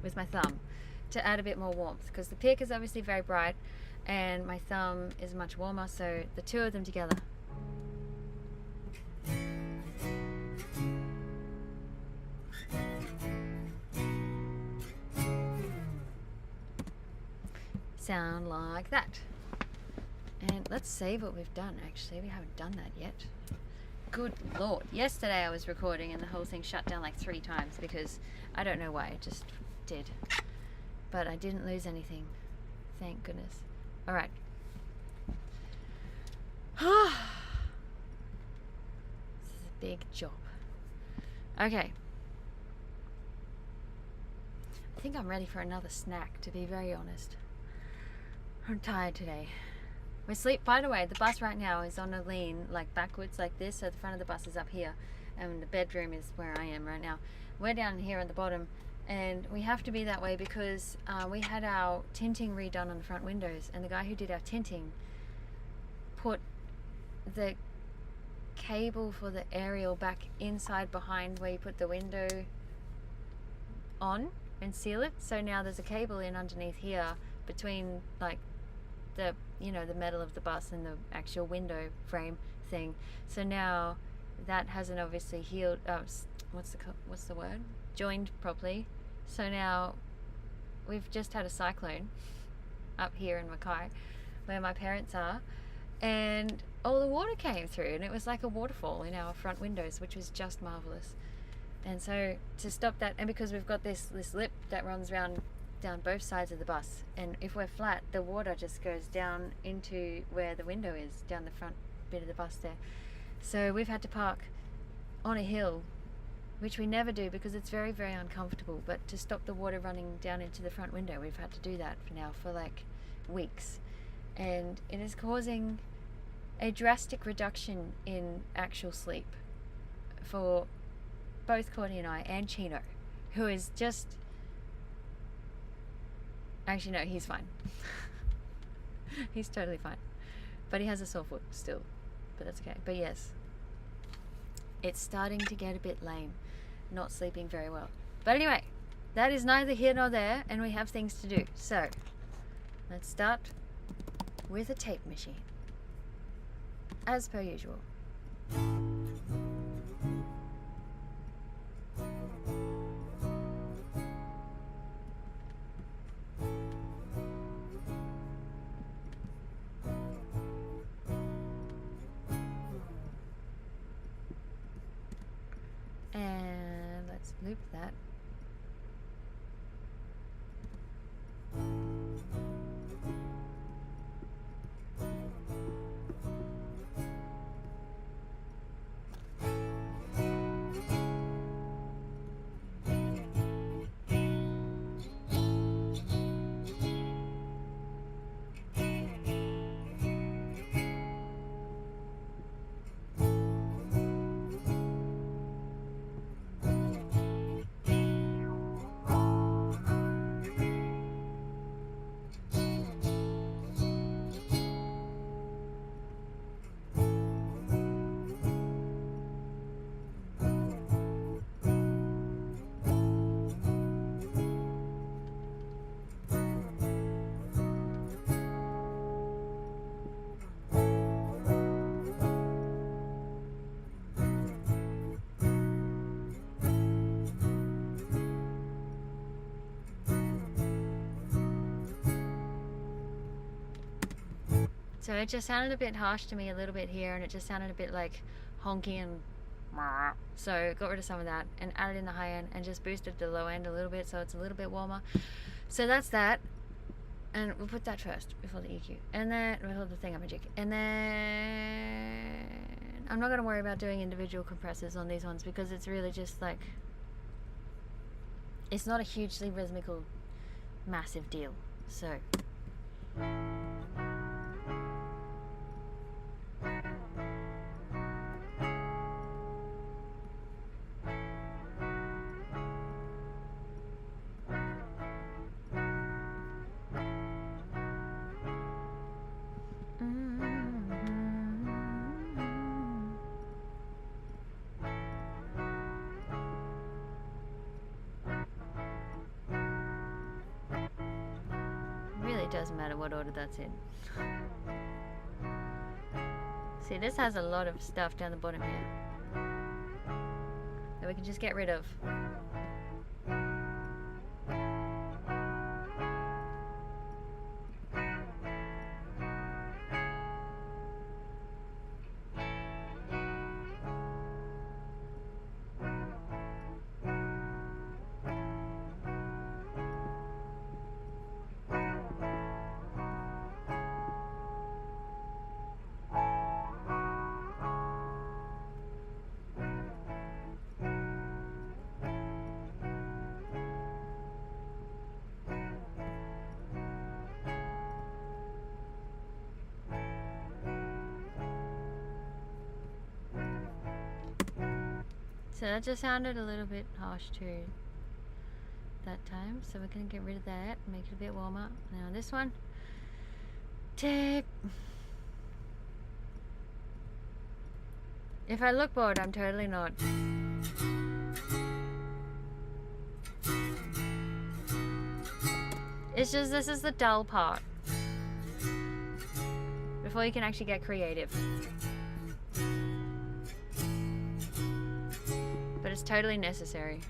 with my thumb, to add a bit more warmth, because the pick is obviously very bright, and my thumb is much warmer, so the two of them together. Sound like that. And let's save what we've done. Actually, we haven't done that yet. Good lord. Yesterday I was recording and the whole thing shut down like 3 times because I don't know why, it just did. But I didn't lose anything. Thank goodness. Alright. This is a big job. Okay. I think I'm ready for another snack, to be very honest. I'm tired today. We sleep, by the way, the bus right now is on a lean, like backwards like this, so the front of the bus is up here, and the bedroom is where I am right now. We're down here at the bottom, and we have to be that way because we had our tinting redone on the front windows, and the guy who did our tinting put the cable for the aerial back inside behind where you put the window on and seal it. So now there's a cable in underneath here between like the, you know, the metal of the bus and the actual window frame thing. So now that hasn't obviously healed, what's the word, joined properly. So now we've just had a cyclone up here in Mackay where my parents are, and all the water came through, and it was like a waterfall in our front windows, which was just marvelous. And so to stop that, and because we've got this lip that runs around down both sides of the bus, and if we're flat, the water just goes down into where the window is, down the front bit of the bus there. So we've had to park on a hill, which we never do because it's very, very uncomfortable, but to stop the water running down into the front window, we've had to do that for now for like weeks, and it is causing a drastic reduction in actual sleep for both Courtney and I, and Chino, who is just, actually no, he's fine. He's totally fine, but he has a sore foot still, but that's okay. But yes, it's starting to get a bit lame, not sleeping very well. But anyway, that is neither here nor there, and we have things to do. So let's start with a tape machine, as per usual. And let's loop that. So it just sounded a bit harsh to me a little bit here, and it just sounded a bit like honky and so got rid of some of that and added in the high end and just boosted the low end a little bit so it's a little bit warmer. So that's that, and we'll put that first before the EQ, and then before the thingamajig, and then I'm not going to worry about doing individual compressors on these ones because it's really just like, it's not a hugely rhythmical massive deal. So doesn't matter what order that's in. See, this has a lot of stuff down the bottom here that we can just get rid of. So that just sounded a little bit harsh too that time. So we're going to get rid of that, make it a bit warmer. Now this one. Tape. If I look bored, I'm totally not. It's just, this is the dull part. Before you can actually get creative. But it's totally necessary.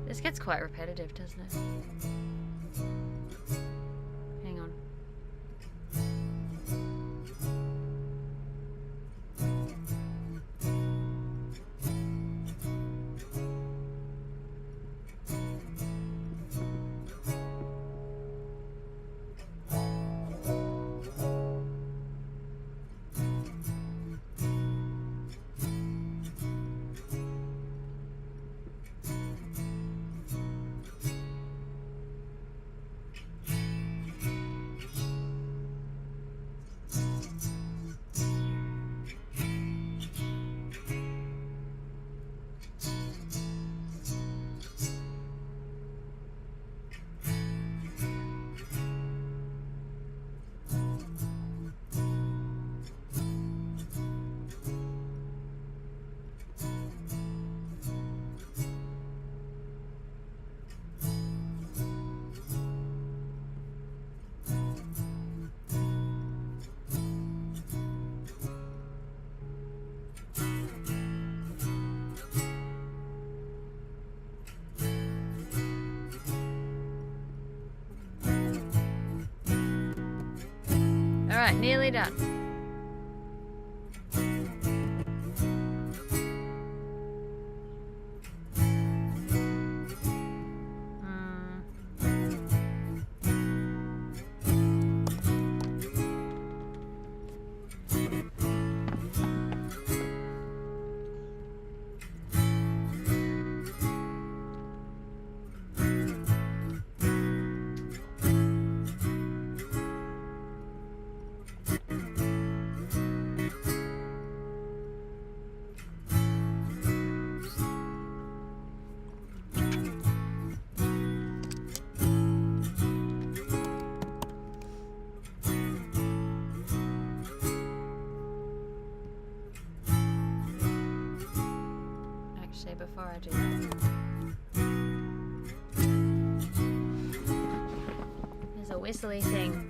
This gets quite repetitive, doesn't it? Hang on. Alright, nearly done. Before I do that, there's a whistly thing.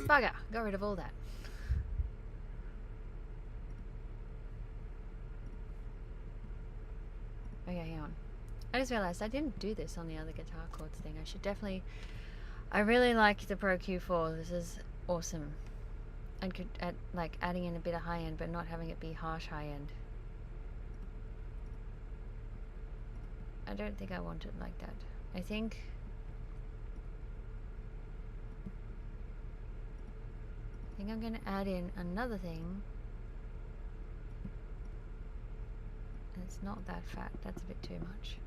Bugger! Got rid of all that. Okay, hang on. I just realized I didn't do this on the other guitar chords thing. I should definitely... I really like the Pro Q4. This is awesome. And could add, like adding in a bit of high end, but not having it be harsh high end. I don't think I want it like that. I think I'm gonna add in another thing. And it's not that fat. That's a bit too much.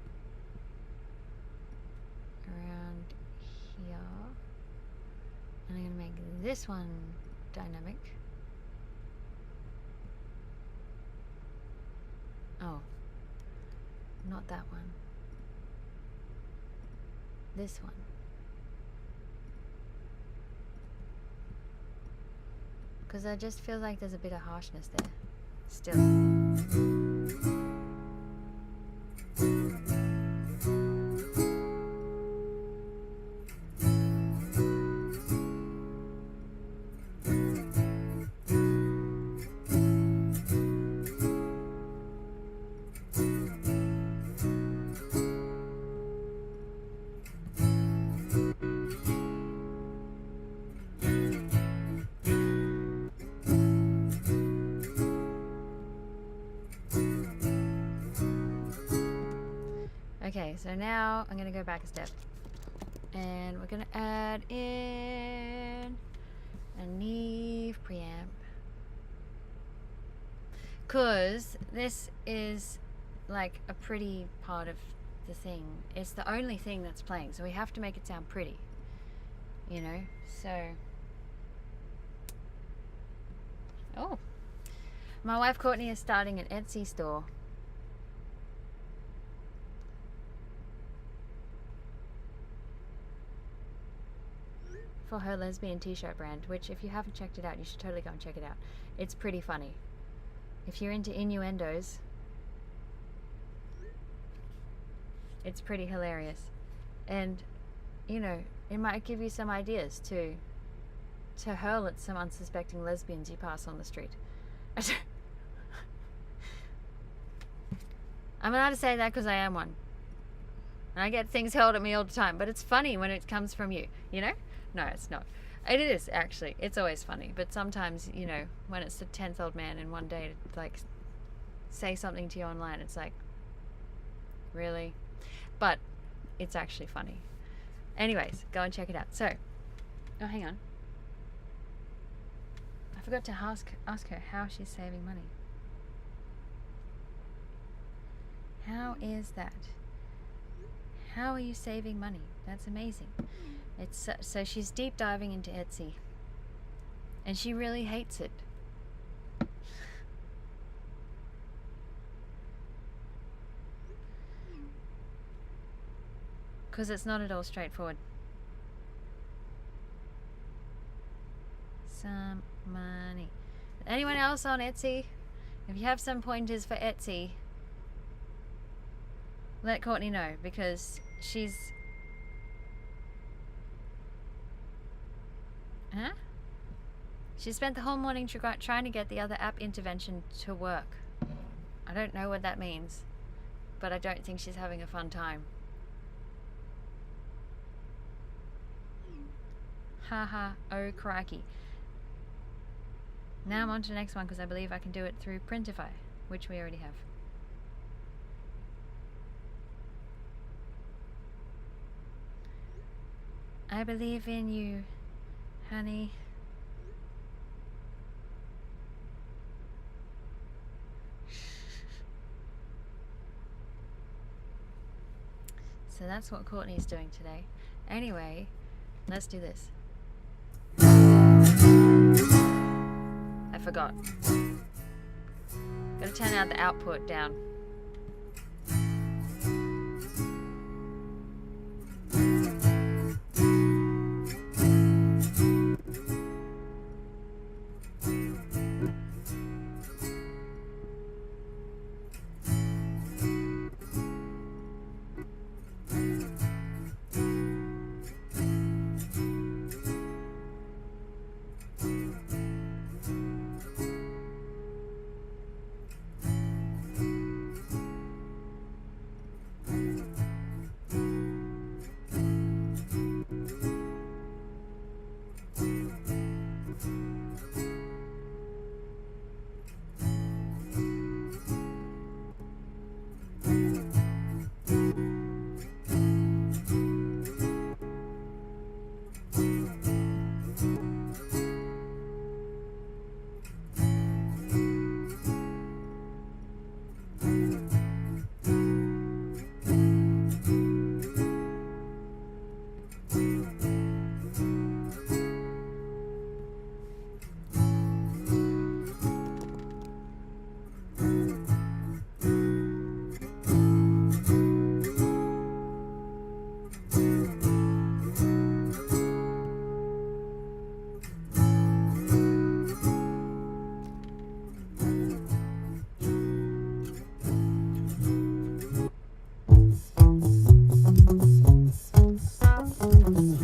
Around here. And I'm gonna make this one dynamic. Oh, not that one. This one. Because I just feel like there's a bit of harshness there. Still. Okay, so now I'm going to go back a step. And we're going to add in a Neve preamp. Because this is like a pretty part of the thing. It's the only thing that's playing, so we have to make it sound pretty. You know? So... Oh! My wife Courtney is starting an Etsy store. For her lesbian t-shirt brand, which if you haven't checked it out, you should totally go and check it out. It's pretty funny. If you're into innuendos, it's pretty hilarious. And, you know, it might give you some ideas to hurl at some unsuspecting lesbians you pass on the street. I'm allowed to say that because I am one. And I get things hurled at me all the time, but it's funny when it comes from you, you know? No, it's not. It is, actually. It's always funny. But sometimes, you know, when it's the 10th old man in one day to, like, say something to you online, it's like, really? But it's actually funny. Anyways, go and check it out. So, oh, hang on. I forgot to ask her how she's saving money. How is that? How are you saving money? That's amazing. It's so she's deep diving into Etsy, and she really hates it. Because it's not at all straightforward. Some money. Anyone else on Etsy? If you have some pointers for Etsy, let Courtney know, because she's... Huh? She spent the whole morning trying to get the other app intervention to work. I don't know what that means, but I don't think she's having a fun time. Haha, oh crikey. Now I'm on to the next one because I believe I can do it through Printify, which we already have. I believe in you, honey. So that's what Courtney's doing today. Anyway, let's do this. I forgot. Gotta turn out the output down.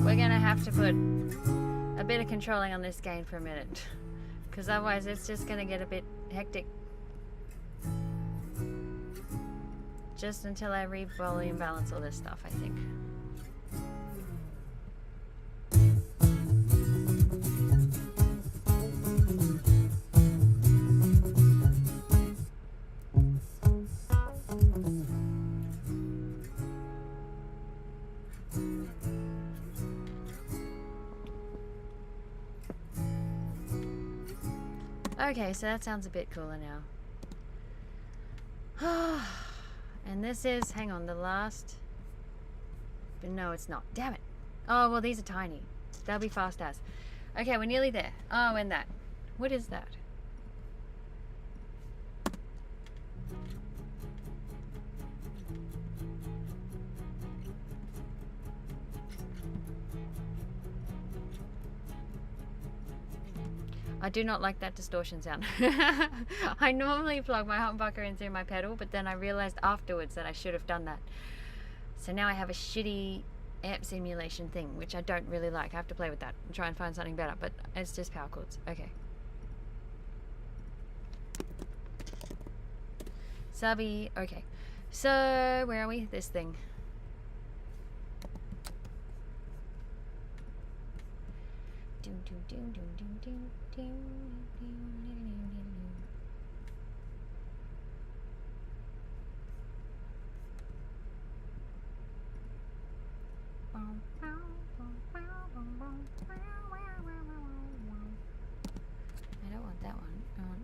We're gonna have to put a bit of controlling on this gain for a minute, because otherwise it's just gonna get a bit hectic. Just until I re-volume balance all this stuff, I think. Okay, so that sounds a bit cooler now. And this is, hang on, the last, but no it's not, damn it. Oh, well these are tiny, they'll be fast as. Okay, we're nearly there. Oh, and that, what is that? I do not like that distortion sound. I normally plug my humbucker in through my pedal, but then I realized afterwards that I should have done that. So now I have a shitty amp simulation thing, which I don't really like. I have to play with that and try and find something better, but it's just power chords. Okay. Subby, okay. So, where are we? This thing. I don't want that one. I want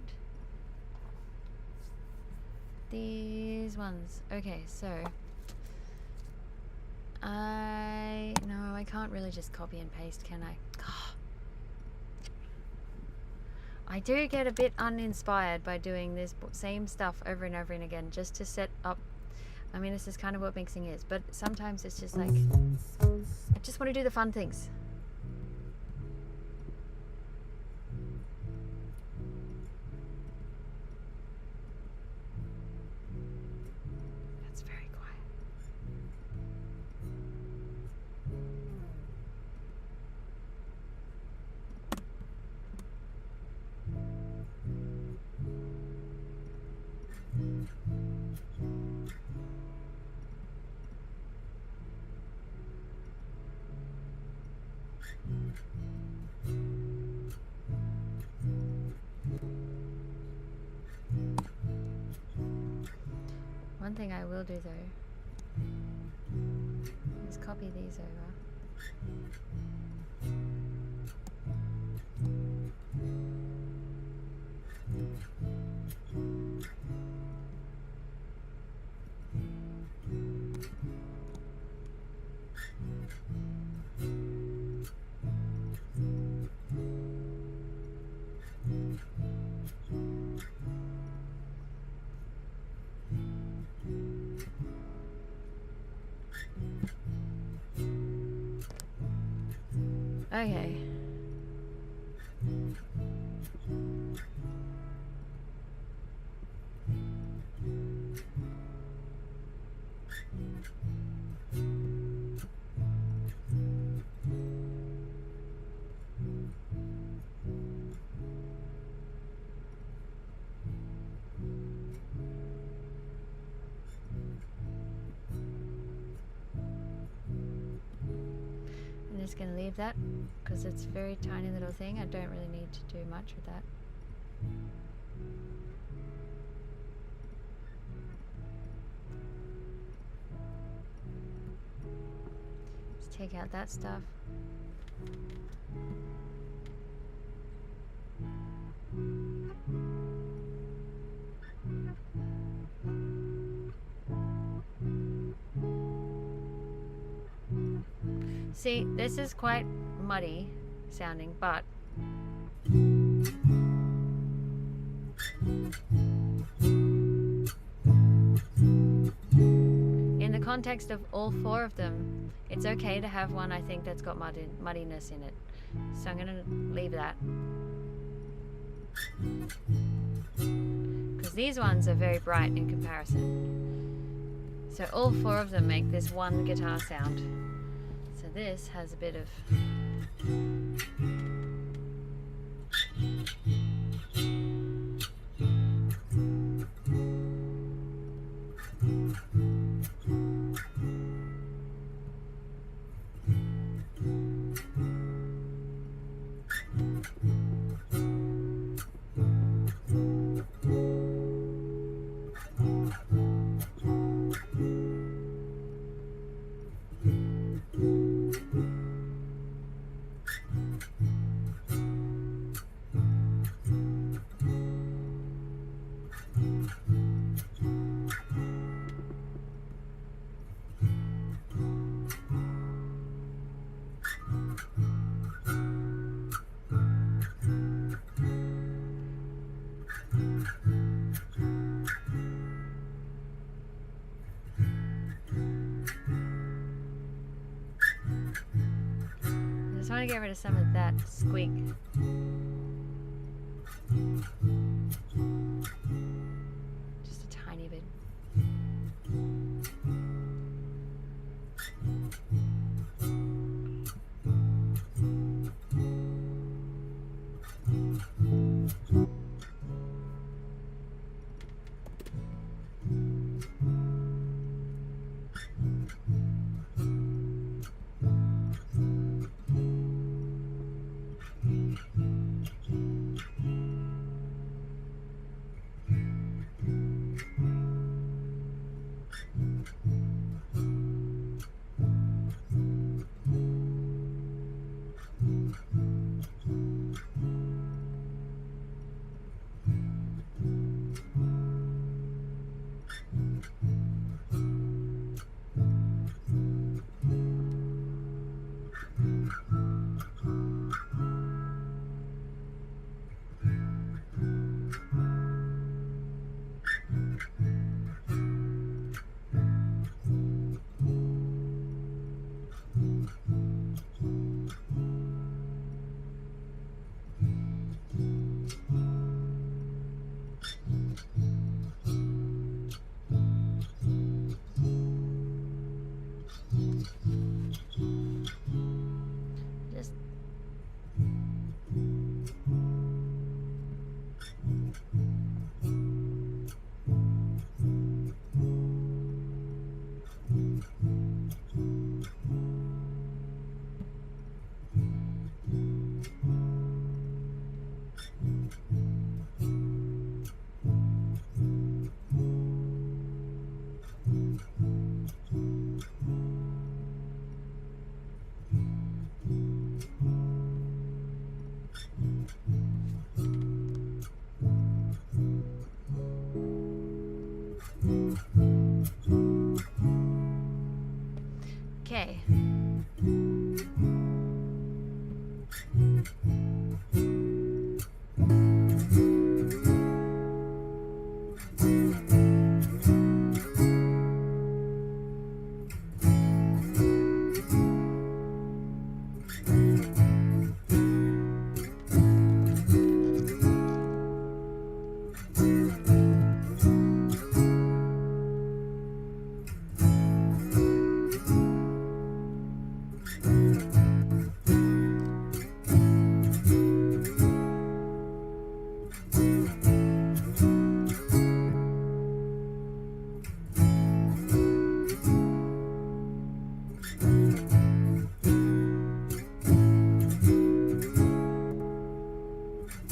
these ones. Okay, so no, I can't really just copy and paste, can I? I do get a bit uninspired by doing this same stuff over and over and again just to set up. I mean, this is kind of what mixing is, but sometimes it's just like, I just want to do the fun things. That's very quiet. One thing I will do though is copy these over. Okay. going to leave that because it's a very tiny little thing. I don't really need to do much with that. Let's take out that stuff. See, this is quite muddy sounding, but in the context of all four of them, it's okay to have one, I think, that's got muddiness in it. So I'm going to leave that. Because these ones are very bright in comparison. So all four of them make this one guitar sound. So this has a bit of I just want to get rid of some of that squeak. Just a tiny bit.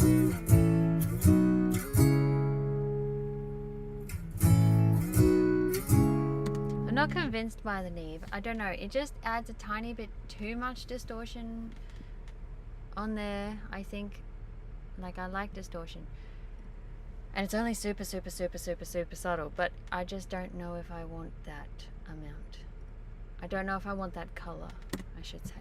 I'm not convinced by the Neve. I don't know. It just adds a tiny bit too much distortion on there, I think. Like, I like distortion. And it's only super, super, super, super, super subtle. But I just don't know if I want that amount. I don't know if I want that color, I should say.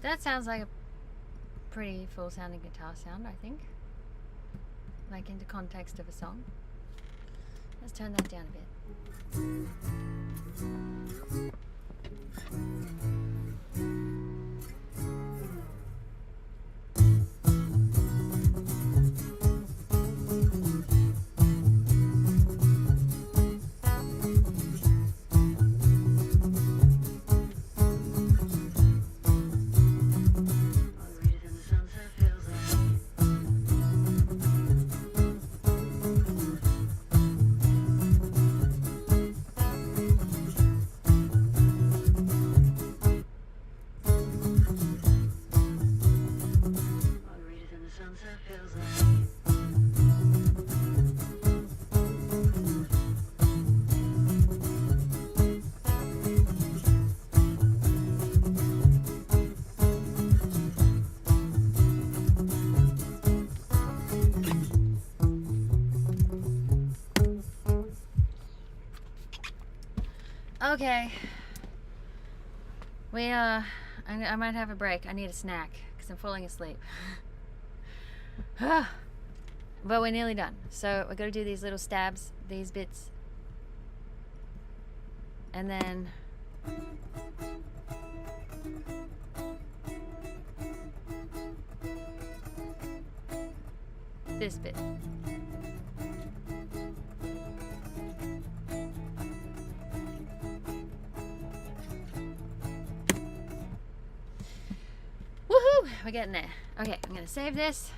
That sounds like a pretty full sounding guitar sound, I think. Like in the context of a song. Let's turn that down a bit. Okay, I might have a break. I need a snack because I'm falling asleep. But we're nearly done. So we're going to do these little stabs, these bits. And then this bit. Woohoo! We're getting there. Okay, I'm gonna save this.